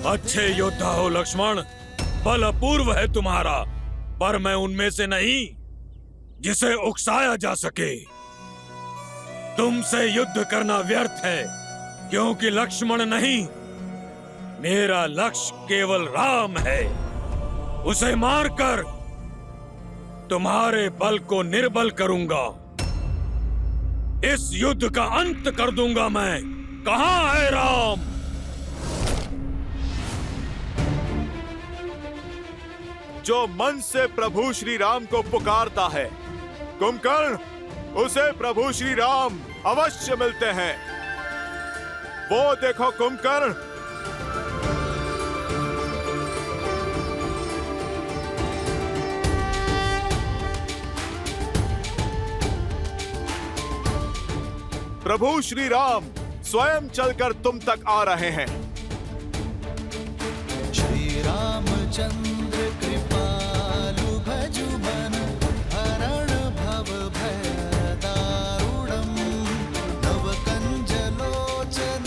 अच्छे योद्धा हो लक्ष्मण, बल अपूर्व है तुम्हारा, पर मैं उनमें से नहीं जिसे उकसाया जा सके। तुमसे युद्ध करना व्यर्थ है, क्योंकि लक्ष्मण नहीं, मेरा लक्ष्य केवल राम है। उसे मारकर तुम्हारे बल को निर्बल करूंगा। इस युद्ध का अंत कर दूंगा मैं। कहां है राम? जो मन से प्रभु श्री राम को पुकारता है, कुंभकर्ण, उसे प्रभु श्री राम अवश्य मिलते हैं। वो देखो कुंभकर्ण, प्रभु श्री राम स्वयं चलकर तुम तक आ रहे हैं। श्री रामचंद्र कृपालु भजु मन हरण भव भय दारुणम नव कंज लोचन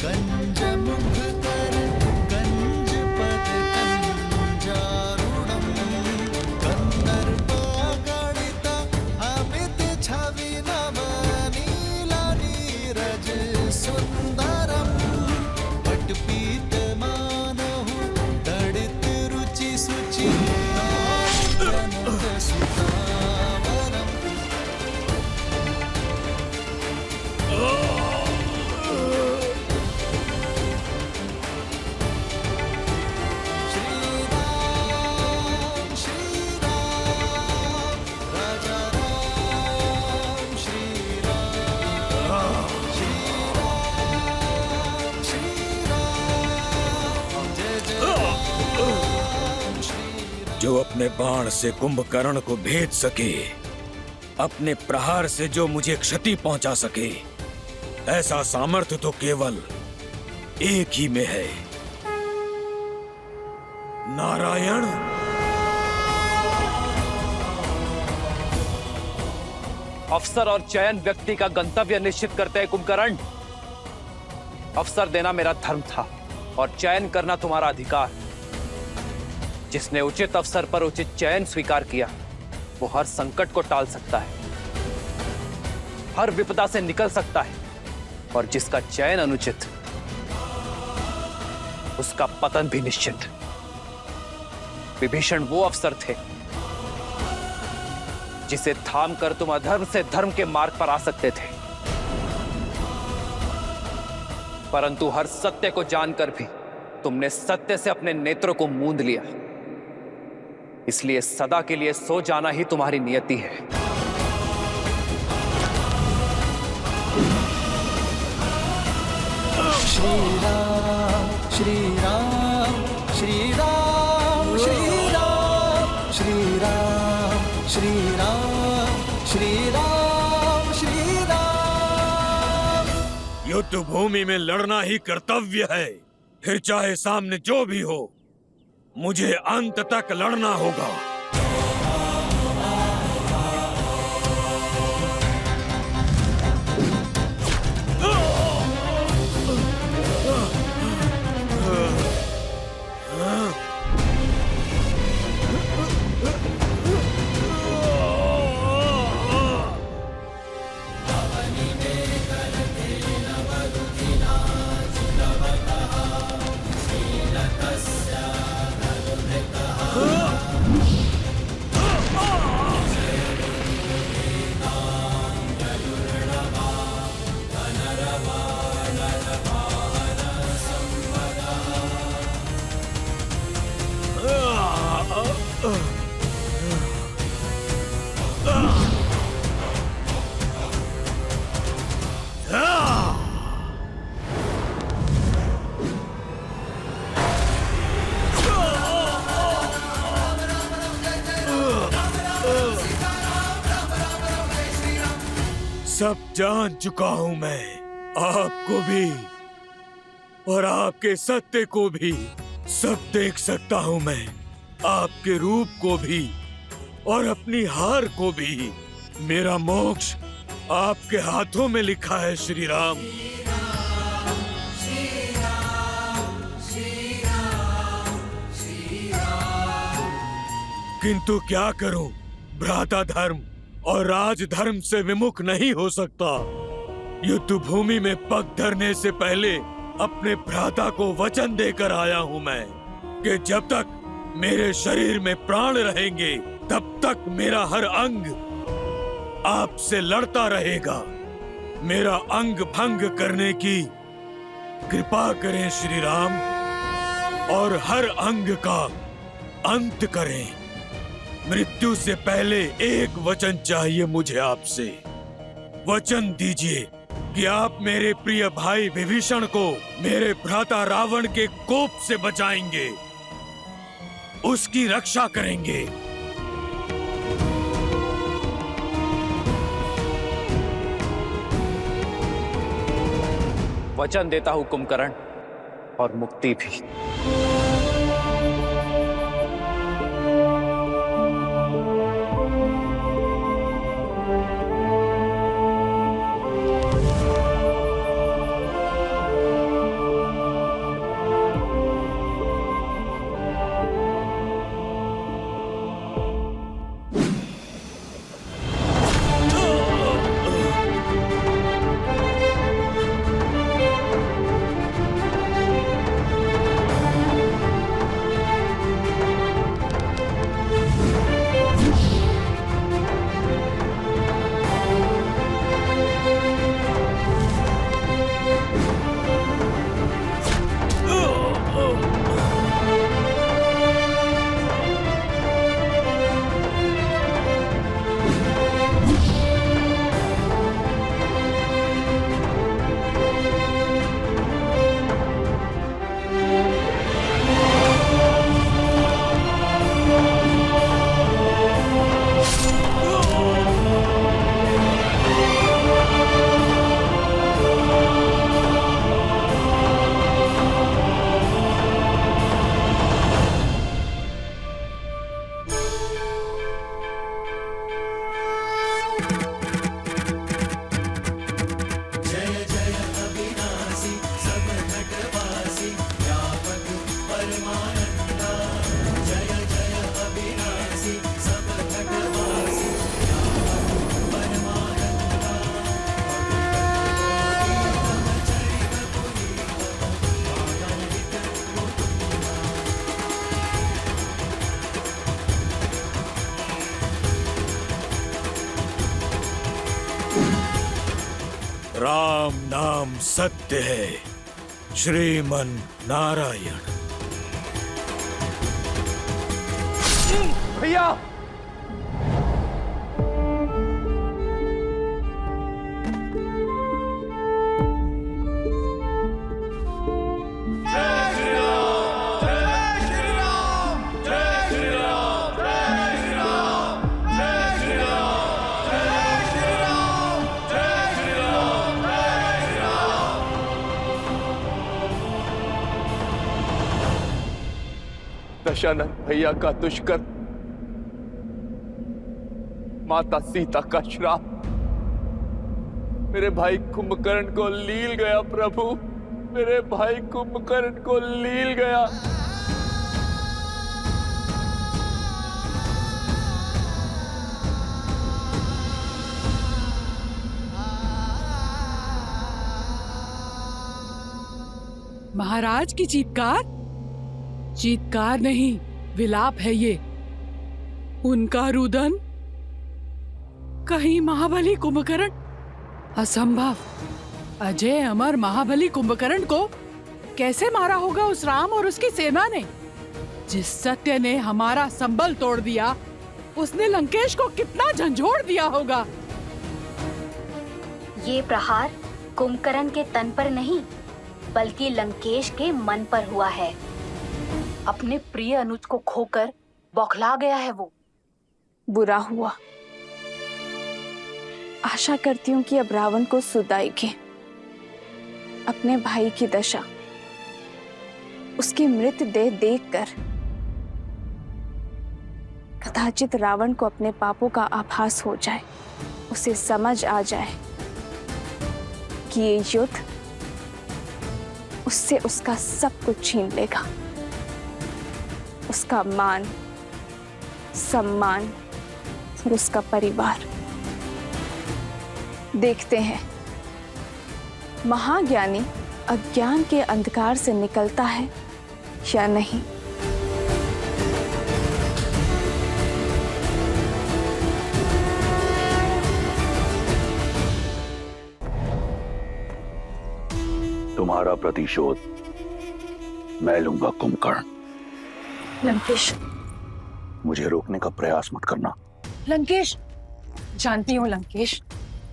कंज मुख कर कंज पद कंजारुणम कंदर्प गणित अमित छवि नव नीला नीरज सुंदरम पटपीत मानहु तड़ित रुचि सुचि जनक सुतावरम। श्री राम राजा राम श्री राम जय जय राम श्री जो अपने बाण से कुंभकर्ण को भेद सके, अपने प्रहार से जो मुझे क्षति पहुंचा सके, ऐसा सामर्थ्य तो केवल एक ही में है, नारायण। अवसर और चयन व्यक्ति का गंतव्य निश्चित करते हैं कुंभकर्ण। अवसर देना मेरा धर्म था और चयन करना तुम्हारा अधिकार। जिसने उचित अवसर पर उचित चयन स्वीकार किया, वो हर संकट को टाल सकता है, हर विपदा से निकल सकता है, और जिसका चयन अनुचित, उसका पतन भी निश्चित। विभीषण वो अवसर थे जिसे थाम कर तुम अधर्म से धर्म के मार्ग पर आ सकते थे, परंतु हर सत्य को जानकर भी तुमने सत्य से अपने नेत्रों को मूंद लिया। इसलिए सदा के लिए सो जाना ही तुम्हारी नियति है। श्री राम श्री राम श्री राम श्री राम श्री राम श्री राम श्री राम श्री राम। युद्ध भूमि में लड़ना ही कर्तव्य है, फिर चाहे सामने जो भी हो, मुझे अंत तक लड़ना होगा। सब जान चुका हूं मैं, आपको भी और आपके सत्य को भी। सब देख सकता हूं मैं, आपके रूप को भी और अपनी हार को भी। मेरा मोक्ष आपके हाथों में लिखा है श्री राम। श्री राम श्री राम किंतु क्या करूं, भ्राता धर्म और राजधर्म से विमुख नहीं हो सकता। युद्ध भूमि में पग धरने से पहले अपने भ्राता को वचन देकर आया हूं मैं कि जब तक मेरे शरीर में प्राण रहेंगे तब तक मेरा हर अंग आपसे लड़ता रहेगा। मेरा अंग भंग करने की कृपा करें श्री राम, और हर अंग का अंत करें। मृत्यु से पहले एक वचन चाहिए मुझे आपसे। वचन दीजिए कि आप मेरे प्रिय भाई विभीषण को मेरे भ्राता रावण के कोप से बचाएंगे, उसकी रक्षा करेंगे। वचन देता हूं कुंभकर्ण, और मुक्ति भी। राम नाम सत्य है, श्रीमन नारायण। भैया, दशानन भैया का दुष्कर्म, माता सीता का श्राप मेरे भाई कुंभकर्ण को लील गया प्रभु, मेरे भाई कुंभकर्ण को लील गया। महाराज की चीत्कार? चीत्कार नहीं, विलाप है ये। उनका रुदन? कहीं महाबली कुंभकर्ण? असंभव। अजय अमर महाबली कुंभकर्ण को कैसे मारा होगा उस राम और उसकी सेना ने? जिस सत्य ने हमारा संबल तोड़ दिया, उसने लंकेश को कितना झंझोड़ दिया होगा। ये प्रहार कुंभकर्ण के तन पर नहीं, बल्कि लंकेश के मन पर हुआ है। अपने प्रिय अनुज को खोकर बौखला गया है वो। बुरा हुआ। आशा करती हूँ कि अब रावण को सुध आएगी। अपने भाई की दशा, उसकी मृतदेह देखकर कदाचित रावण को अपने पापों का आभास हो जाए, उसे समझ आ जाए कि ये युद्ध उससे उसका सब कुछ छीन लेगा। उसका मान, सम्मान और उसका परिवार। देखते हैं महाज्ञानी अज्ञान के अंधकार से निकलता है या नहीं। तुम्हारा प्रतिशोध मैं लूंगा कुंभकर्ण। लंकेश, मुझे रोकने का प्रयास मत करना। लंकेश, जानती हूँ लंकेश,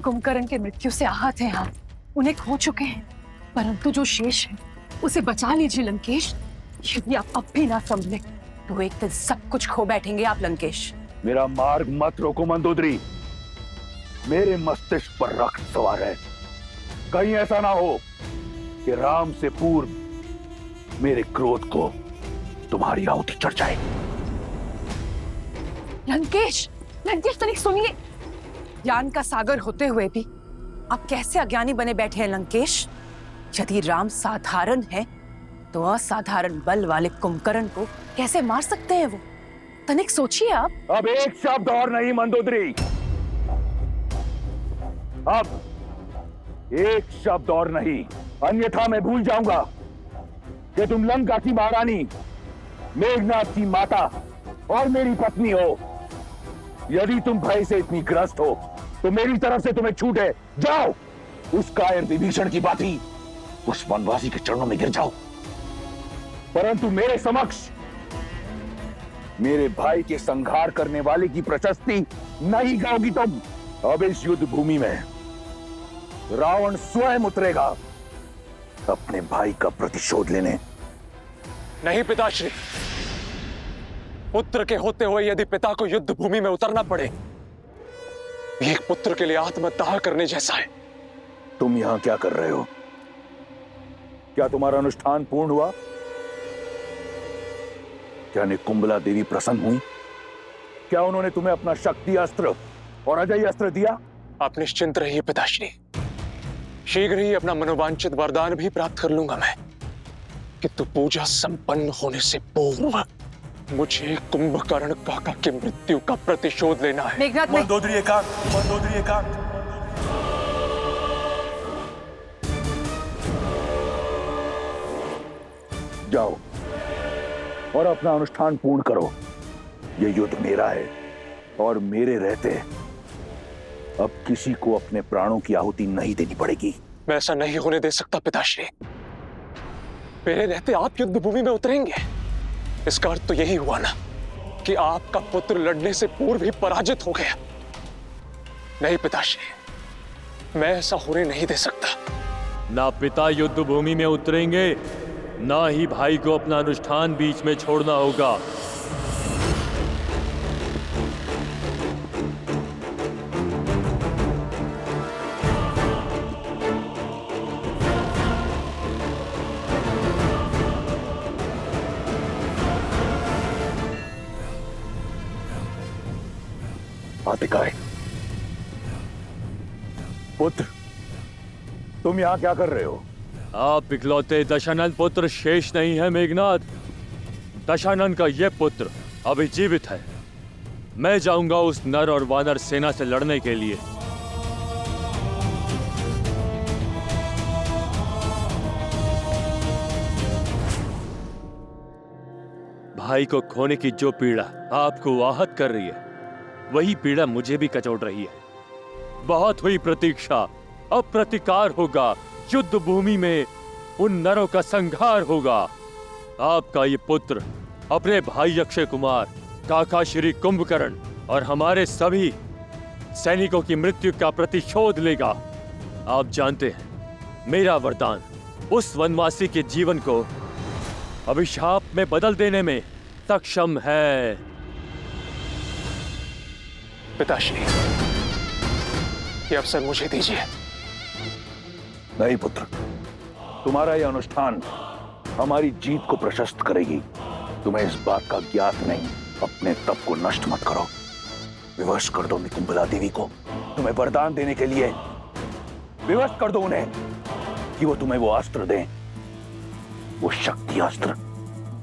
कुंभकर्ण के मृत्यु से आहत हैं आप, उन्हें खो चुके हैं, परंतु जो शेष है उसे बचा लीजिए लंकेश। यदि आप अब भी ना संभले तो एक दिन सब कुछ खो बैठेंगे आप लंकेश। मेरा मार्ग मत रोको मंदोदरी। मेरे मस्तिष्क पर रक्त सवार है। कहीं ऐसा ना हो कि राम से पूर्व मेरे क्रोध को तुम्हारी आहुति चढ़ जाए। लंकेश, लंकेश तनिक सुनिए। ज्ञान का सागर होते हुए भी आप कैसे अज्ञानी बने बैठे हैं लंकेश? यदि राम साधारण है तो असाधारण बल वाले कुंभकर्ण को कैसे मार सकते हैं वो? तनिक सोचिए आप। अब एक शब्द और नहीं मंदोदरी, अब एक शब्द और नहीं, अन्यथा मैं भूल जाऊंगा कि तुम लंका की महारानी, मेघनाथ की माता और मेरी पत्नी हो। यदि तुम भय से इतनी ग्रस्त हो तो मेरी तरफ से तुम्हें छूट है, जाओ उस कायर विभीषण की भांति उस वनवासी के चरणों में गिर जाओ। परंतु मेरे समक्ष मेरे भाई के संहार करने वाले की प्रशस्ति नहीं गाओगी तुम। अब इस युद्ध भूमि में रावण स्वयं उतरेगा अपने भाई का प्रतिशोध लेने। नहीं पिताश्री, पुत्र के होते हुए यदि पिता को युद्ध भूमि में उतरना पड़े, ये एक पुत्र के लिए आत्मदाह करने जैसा है। तुम यहां क्या कर रहे हो? क्या तुम्हारा अनुष्ठान पूर्ण हुआ? क्या निकुंबला देवी प्रसन्न हुई? क्या उन्होंने तुम्हें अपना शक्ति अस्त्र और अजय अस्त्र दिया? आप निश्चिंत रहिए पिताश्री, शीघ्र ही अपना मनोवांछित वरदान भी प्राप्त कर लूंगा मैं। किंतु पूजा संपन्न होने से पूर्व मुझे कुंभकर्ण काका की मृत्यु का प्रतिशोध लेना है। मंदोदरी एकांत, मंदोदरी एकांत। जाओ और अपना अनुष्ठान पूर्ण करो। यह युद्ध मेरा है और मेरे रहते अब किसी को अपने प्राणों की आहुति नहीं देनी पड़ेगी। मैं ऐसा नहीं होने दे सकता पिताश्री। मेरे रहते आप युद्ध भूमि में उतरेंगे, इसका अर्थ तो यही हुआ ना कि आपका पुत्र लड़ने से पूर्व ही पराजित हो गया। नहीं पिताश्री, मैं ऐसा होने नहीं दे सकता। ना पिता युद्ध भूमि में उतरेंगे, ना ही भाई को अपना अनुष्ठान बीच में छोड़ना होगा। आतिकाय, पुत्र, तुम यहां क्या कर रहे हो? आप इकलौते दशानन पुत्र शेष नहीं है मेघनाथ। दशानन का यह पुत्र अभी जीवित है। मैं जाऊंगा उस नर और वानर सेना से लड़ने के लिए। भाई को खोने की जो पीड़ा आपको आहत कर रही है, वही पीड़ा मुझे भी कचोट रही है। बहुत हुई प्रतीक्षा, अब प्रतिकार होगा। युद्ध भूमि में उन नरों का संहार होगा। आपका ये पुत्र अपने भाई अक्षय कुमार, काका श्री कुंभकर्ण और हमारे सभी सैनिकों की मृत्यु का प्रतिशोध लेगा। आप जानते हैं, मेरा वरदान उस वनवासी के जीवन को अभिशाप में बदल देने में सक्षम है। पिताश्री, ये अवसर मुझे दीजिए। नहीं पुत्र, तुम्हारा यह अनुष्ठान हमारी जीत को प्रशस्त करेगी। तुम्हें इस बात का ज्ञात नहीं। अपने तप को नष्ट मत करो। विवश कर दो निकुंबला देवी को तुम्हें वरदान देने के लिए। विवश कर दो उन्हें कि वो तुम्हें वो अस्त्र दें, वो शक्ति अस्त्र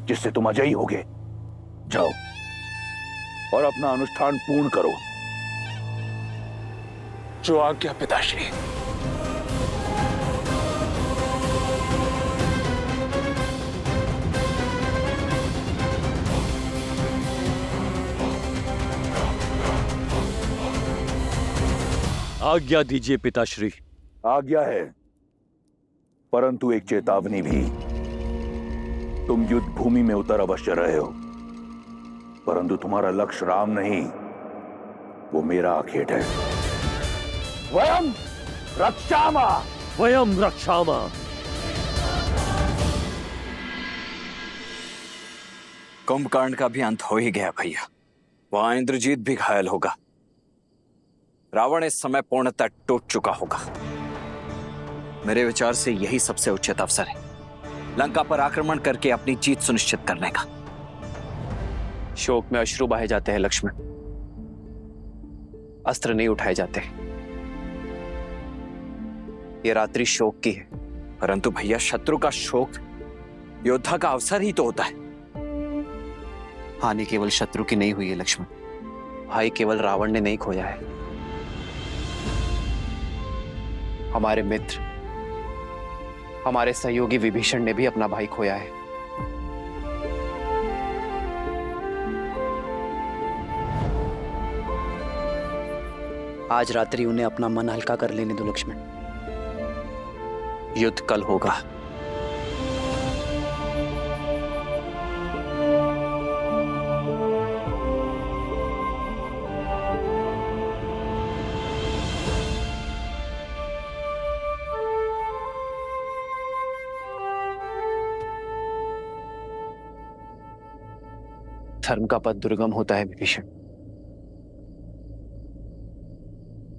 जिससे तुम अजयी होगे। जाओ और अपना अनुष्ठान पूर्ण करो। जो आज्ञा पिताश्री। आज्ञा दीजिए पिताश्री। आज्ञा है, परंतु एक चेतावनी भी। तुम युद्ध भूमि में उतर अवश्य रहे हो, परंतु तुम्हारा लक्ष्य राम नहीं, वो मेरा आखेट है। वयम रक्षामा, वयम रक्षामा। कुंभकर्ण का भी अंत हो ही गया भैया। वहां इंद्रजीत भी घायल होगा। रावण इस समय पूर्णतः टूट चुका होगा। मेरे विचार से यही सबसे उचित अवसर है लंका पर आक्रमण करके अपनी जीत सुनिश्चित करने का। शोक में अश्रु बहे जाते हैं लक्ष्मण, अस्त्र नहीं उठाए जाते। ये रात्रि शोक की है। परंतु भैया, शत्रु का शोक योद्धा का अवसर ही तो होता है। हानि केवल शत्रु की नहीं हुई है लक्ष्मण, भाई केवल रावण ने नहीं खोया है। हमारे मित्र, हमारे सहयोगी विभीषण ने भी अपना भाई खोया है। आज रात्रि उन्हें अपना मन हल्का कर लेने दो लक्ष्मण। युद्ध कल होगा। धर्म का पथ दुर्गम होता है विभीषण,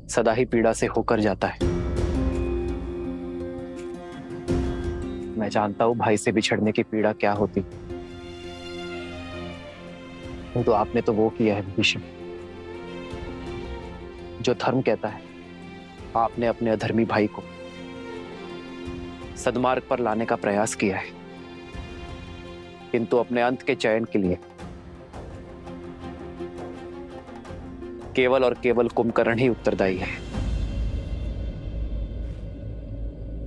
सदा ही पीड़ा से होकर जाता है। मैं जानता हूं भाई से बिछड़ने की पीड़ा क्या होती, तो आपने तो वो किया है विभीषण जो धर्म कहता है। आपने अपने अधर्मी भाई को सद्मार्ग पर लाने का प्रयास किया है, किंतु अपने अंत के चयन के लिए केवल और केवल कुंभकर्ण ही उत्तरदायी है।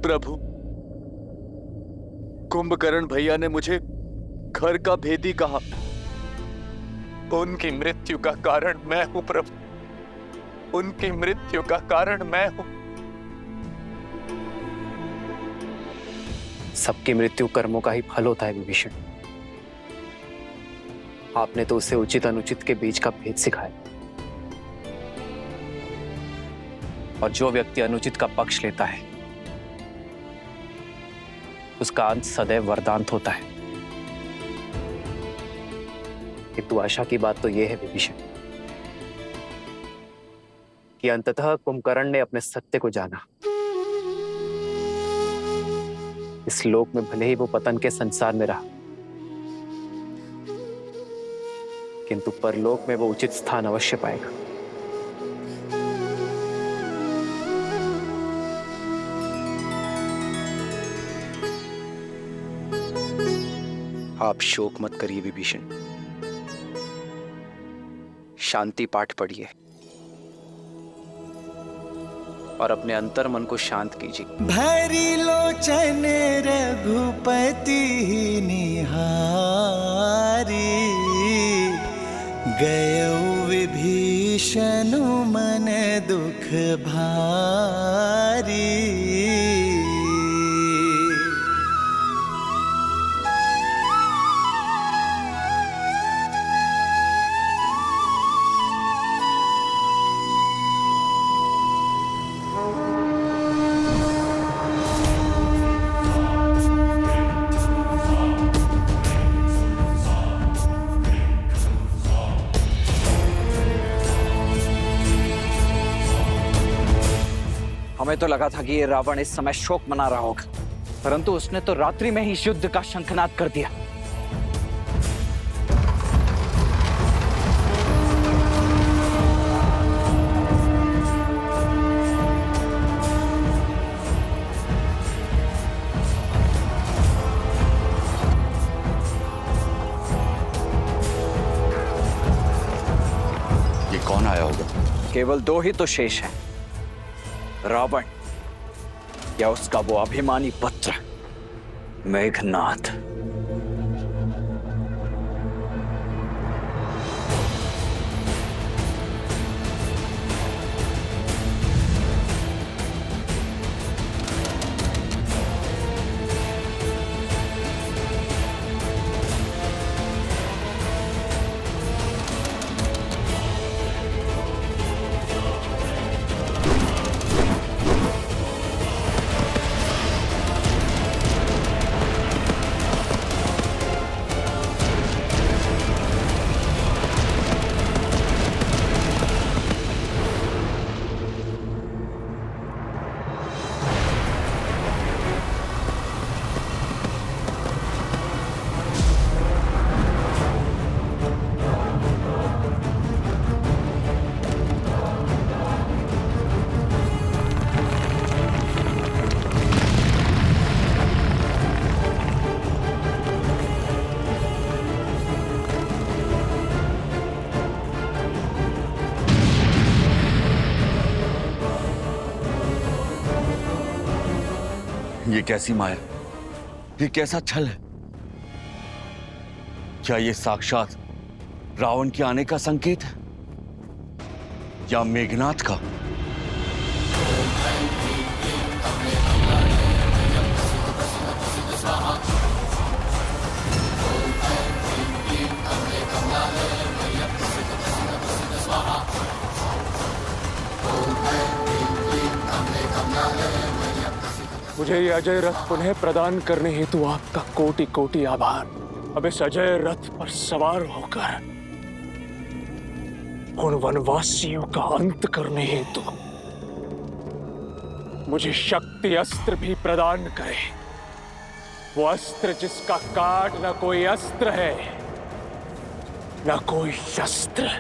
प्रभु, कुंभकर्ण भैया ने मुझे घर का भेदी कहा। उनकी मृत्यु का कारण मैं हूं प्रभु, उनकी मृत्यु का कारण मैं हूं। सबकी मृत्यु कर्मों का ही फल होता है विभीषण। आपने तो उसे उचित अनुचित के बीच का भेद सिखाया, और जो व्यक्ति अनुचित का पक्ष लेता है उसका अंत सदैव वरदांत होता है। किंतु आशा की बात तो यह है विभीषण कि अंततः कुंभकर्ण ने अपने सत्य को जाना। इस लोक में भले ही वो पतन के संसार में रहा, किंतु परलोक में वो उचित स्थान अवश्य पाएगा। आप शोक मत करिए विभीषण, शांति पाठ पढ़िए और अपने अंतर मन को शांत कीजिए। भरी लोचन रघुपति निहारी, गयो विभीषण मन दुख भारी। हमें तो लगा था कि ये रावण इस समय शोक मना रहा होगा, परंतु उसने तो रात्रि में ही इस युद्ध का शंखनाद कर दिया। कौन आया होगा? केवल दो ही तो शेष हैं, रावण या उसका वो अभिमानी पुत्र मेघनाथ। ये कैसी माया, ये कैसा छल है? क्या ये साक्षात रावण के आने का संकेत है या मेघनाथ का? मुझे ये अजय रथ पुनः प्रदान करने हेतु आपका कोटि कोटि आभार। अब इस अजय रथ पर सवार होकर उन वनवासियों का अंत करने हेतु मुझे शक्ति अस्त्र भी प्रदान करे। वो अस्त्र जिसका काट न कोई अस्त्र है न कोई शस्त्र।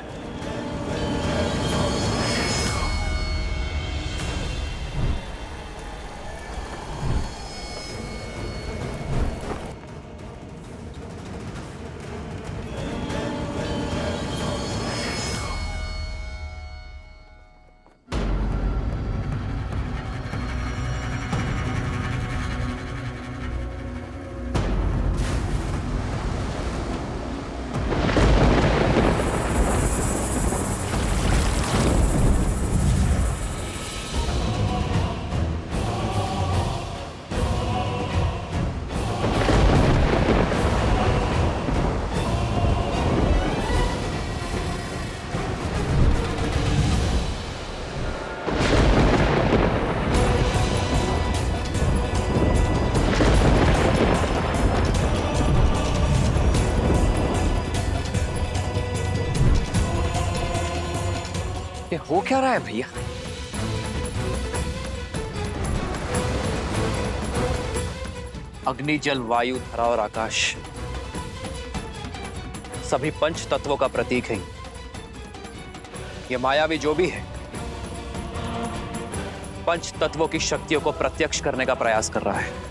ये हो क्या रहा है भैया? अग्नि, जल, वायु, धरा और आकाश सभी पंच तत्वों का प्रतीक है। ये मायावी जो भी है पंच तत्वों की शक्तियों को प्रत्यक्ष करने का प्रयास कर रहा है।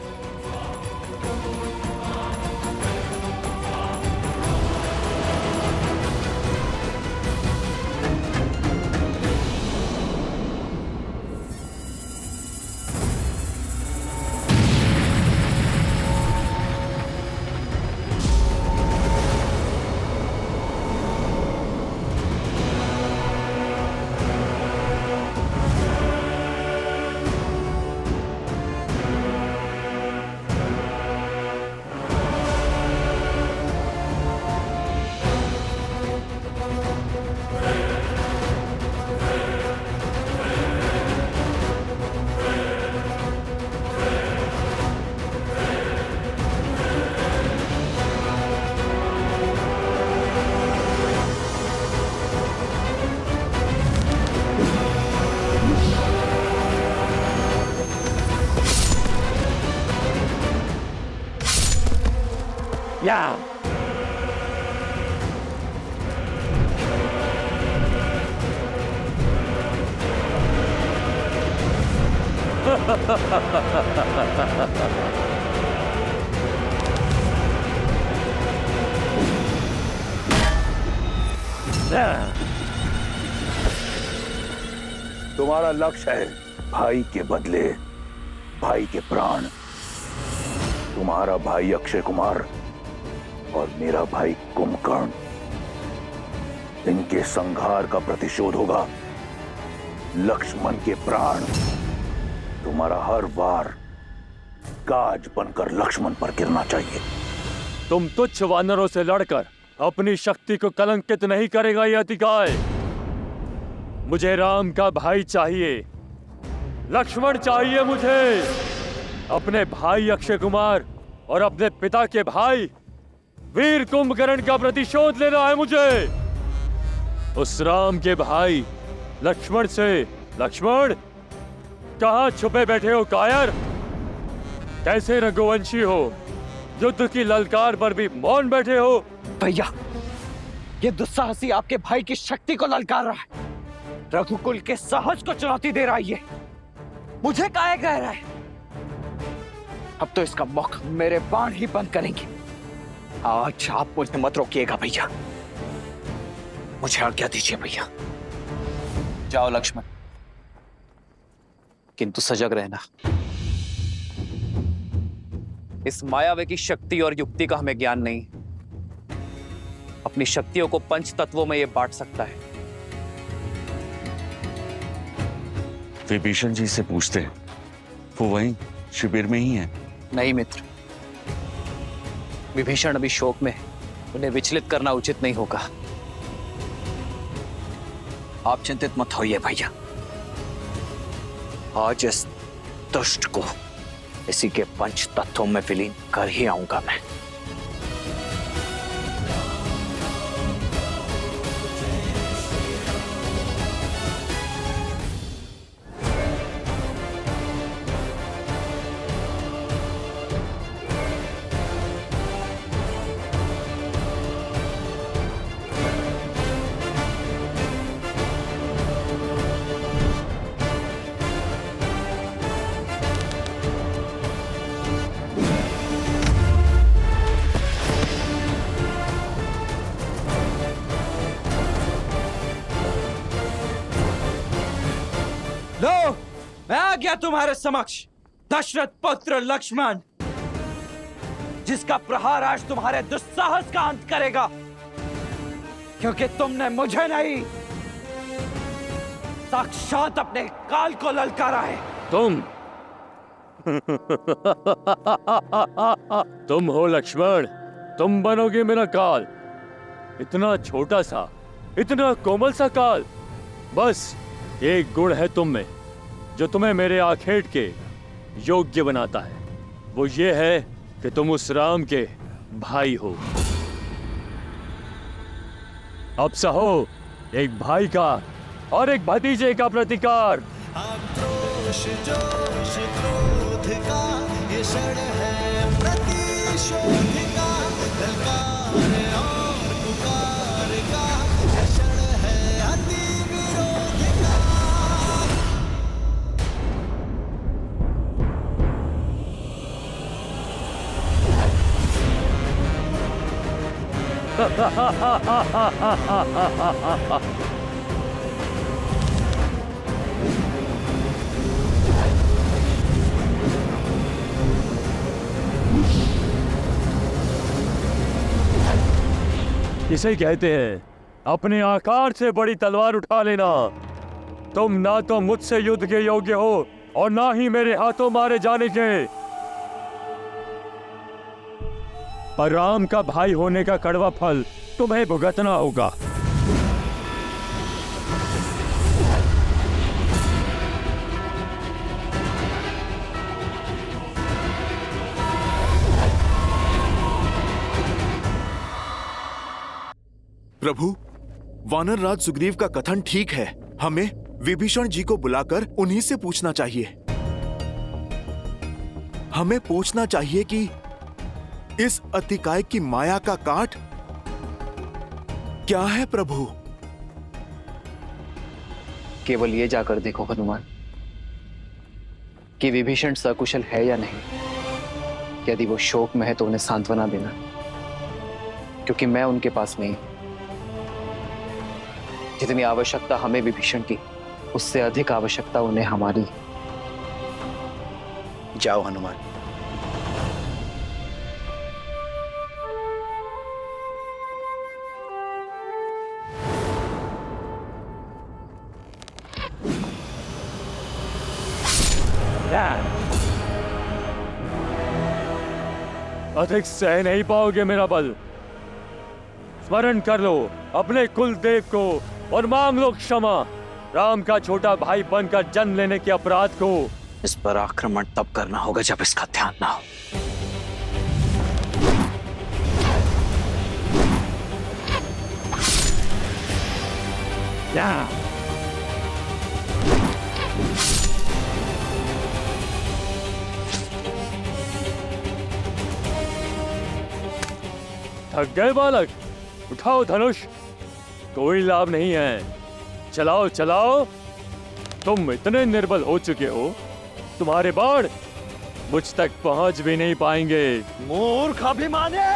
Yeah. तुम्हारा लक्ष्य है भाई के बदले भाई के प्राण। तुम्हारा भाई अक्षय कुमार और मेरा भाई कुंभकर्ण, इनके संहार का प्रतिशोध होगा लक्ष्मण के प्राण। तुम्हारा हर वार गाज बनकर लक्ष्मण पर गिरना चाहिए। तुम तुच्छ वानरों से लड़कर अपनी शक्ति को कलंकित नहीं करेगा ये अतिकाय। मुझे राम का भाई चाहिए, लक्ष्मण चाहिए मुझे। अपने भाई अक्षय कुमार और अपने पिता के भाई वीर कुंभकर्ण का प्रतिशोध लेना है मुझे। उस राम के भाई लक्ष्मण से। लक्ष्मण, कहां छुपे बैठे हो कायर? कैसे रघुवंशी हो, युद्ध की ललकार पर भी मौन बैठे हो? भैया, ये दुस्साहसी आपके भाई की शक्ति को ललकार रहा है, रघुकुल के साहस को चुनौती दे रहा है। ये मुझे काहे कह रहा है? अब तो इसका मुख मेरे बाण ही बंद करेंगे। आज आप मुझे मत रोकिएगा भैया, मुझे आज्ञा दीजिए भैया। जाओ लक्ष्मण, किंतु सजग रहना। इस मायावी की शक्ति और युक्ति का हमें ज्ञान नहीं। अपनी शक्तियों को पंच तत्वों में यह बांट सकता है। विभीषण जी से पूछते हैं, वो वहीं शिविर में ही है। नहीं मित्र, विभीषण अभी शोक में है, उन्हें विचलित करना उचित नहीं होगा। आप चिंतित मत होइए भैया, आज इस दुष्ट को इसी के पंच तत्वों में विलीन कर ही आऊंगा मैं। लो, मैं आ गया तुम्हारे समक्ष, दशरथ पुत्र लक्ष्मण, जिसका प्रहार आज तुम्हारे दुस्साहस का अंत करेगा, क्योंकि तुमने मुझे नहीं, साक्षात अपने काल को ललकारा है। तुम हो लक्ष्मण, तुम बनोगे मेरा काल। इतना छोटा सा, इतना कोमल सा काल। बस एक गुण है तुम में जो तुम्हें मेरे आखेट के योग्य बनाता है, वो ये है कि तुम उस राम के भाई हो। अब सहो एक भाई का और एक भतीजे का प्रतिकार। आक्रोश जोश क्रोध का ये क्षण है प्रतिशोध का, ललकार और पुकार का ये क्षण है अति विरोध का। इसे कहते हैं अपने आकार से बड़ी तलवार उठा लेना। तुम ना तो मुझसे युद्ध के योग्य हो और ना ही मेरे हाथों मारे जाने के। पर राम का भाई होने का कड़वा फल तुम्हें भुगतना होगा। प्रभु, वानर राज सुग्रीव का कथन ठीक है। हमें विभीषण जी को बुलाकर उन्हीं से पूछना चाहिए। हमें पूछना चाहिए कि इस अतिकाय की माया का काट क्या है प्रभु? केवल ये जाकर देखो हनुमान कि विभीषण सकुशल है या नहीं। यदि वो शोक में है तो उन्हें सांत्वना देना, क्योंकि मैं उनके पास नहीं। जितनी आवश्यकता हमें विभीषण की, उससे अधिक आवश्यकता उन्हें हमारी। जाओ हनुमान। अधिक सह नहीं पाओगे मेरा बल। स्मरण कर लो अपने कुल देव को और मांग लो क्षमा राम का छोटा भाई बनकर जन्म लेने के अपराध को। इस पर आक्रमण तब करना होगा जब इसका ध्यान ना हो। थक गए बालक? उठाओ धनुष, कोई लाभ नहीं है। चलाओ चलाओ, तुम इतने निर्बल हो चुके हो, तुम्हारे बाण मुझ तक पहुंच भी नहीं पाएंगे। मूर्ख अभिमानी!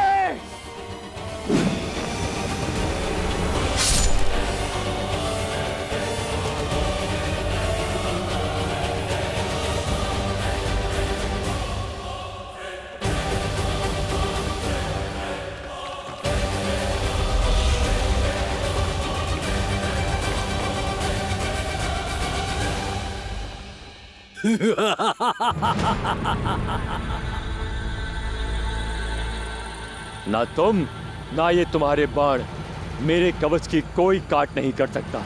ना तुम ना ये तुम्हारे बाण मेरे कवच की कोई काट नहीं कर सकता।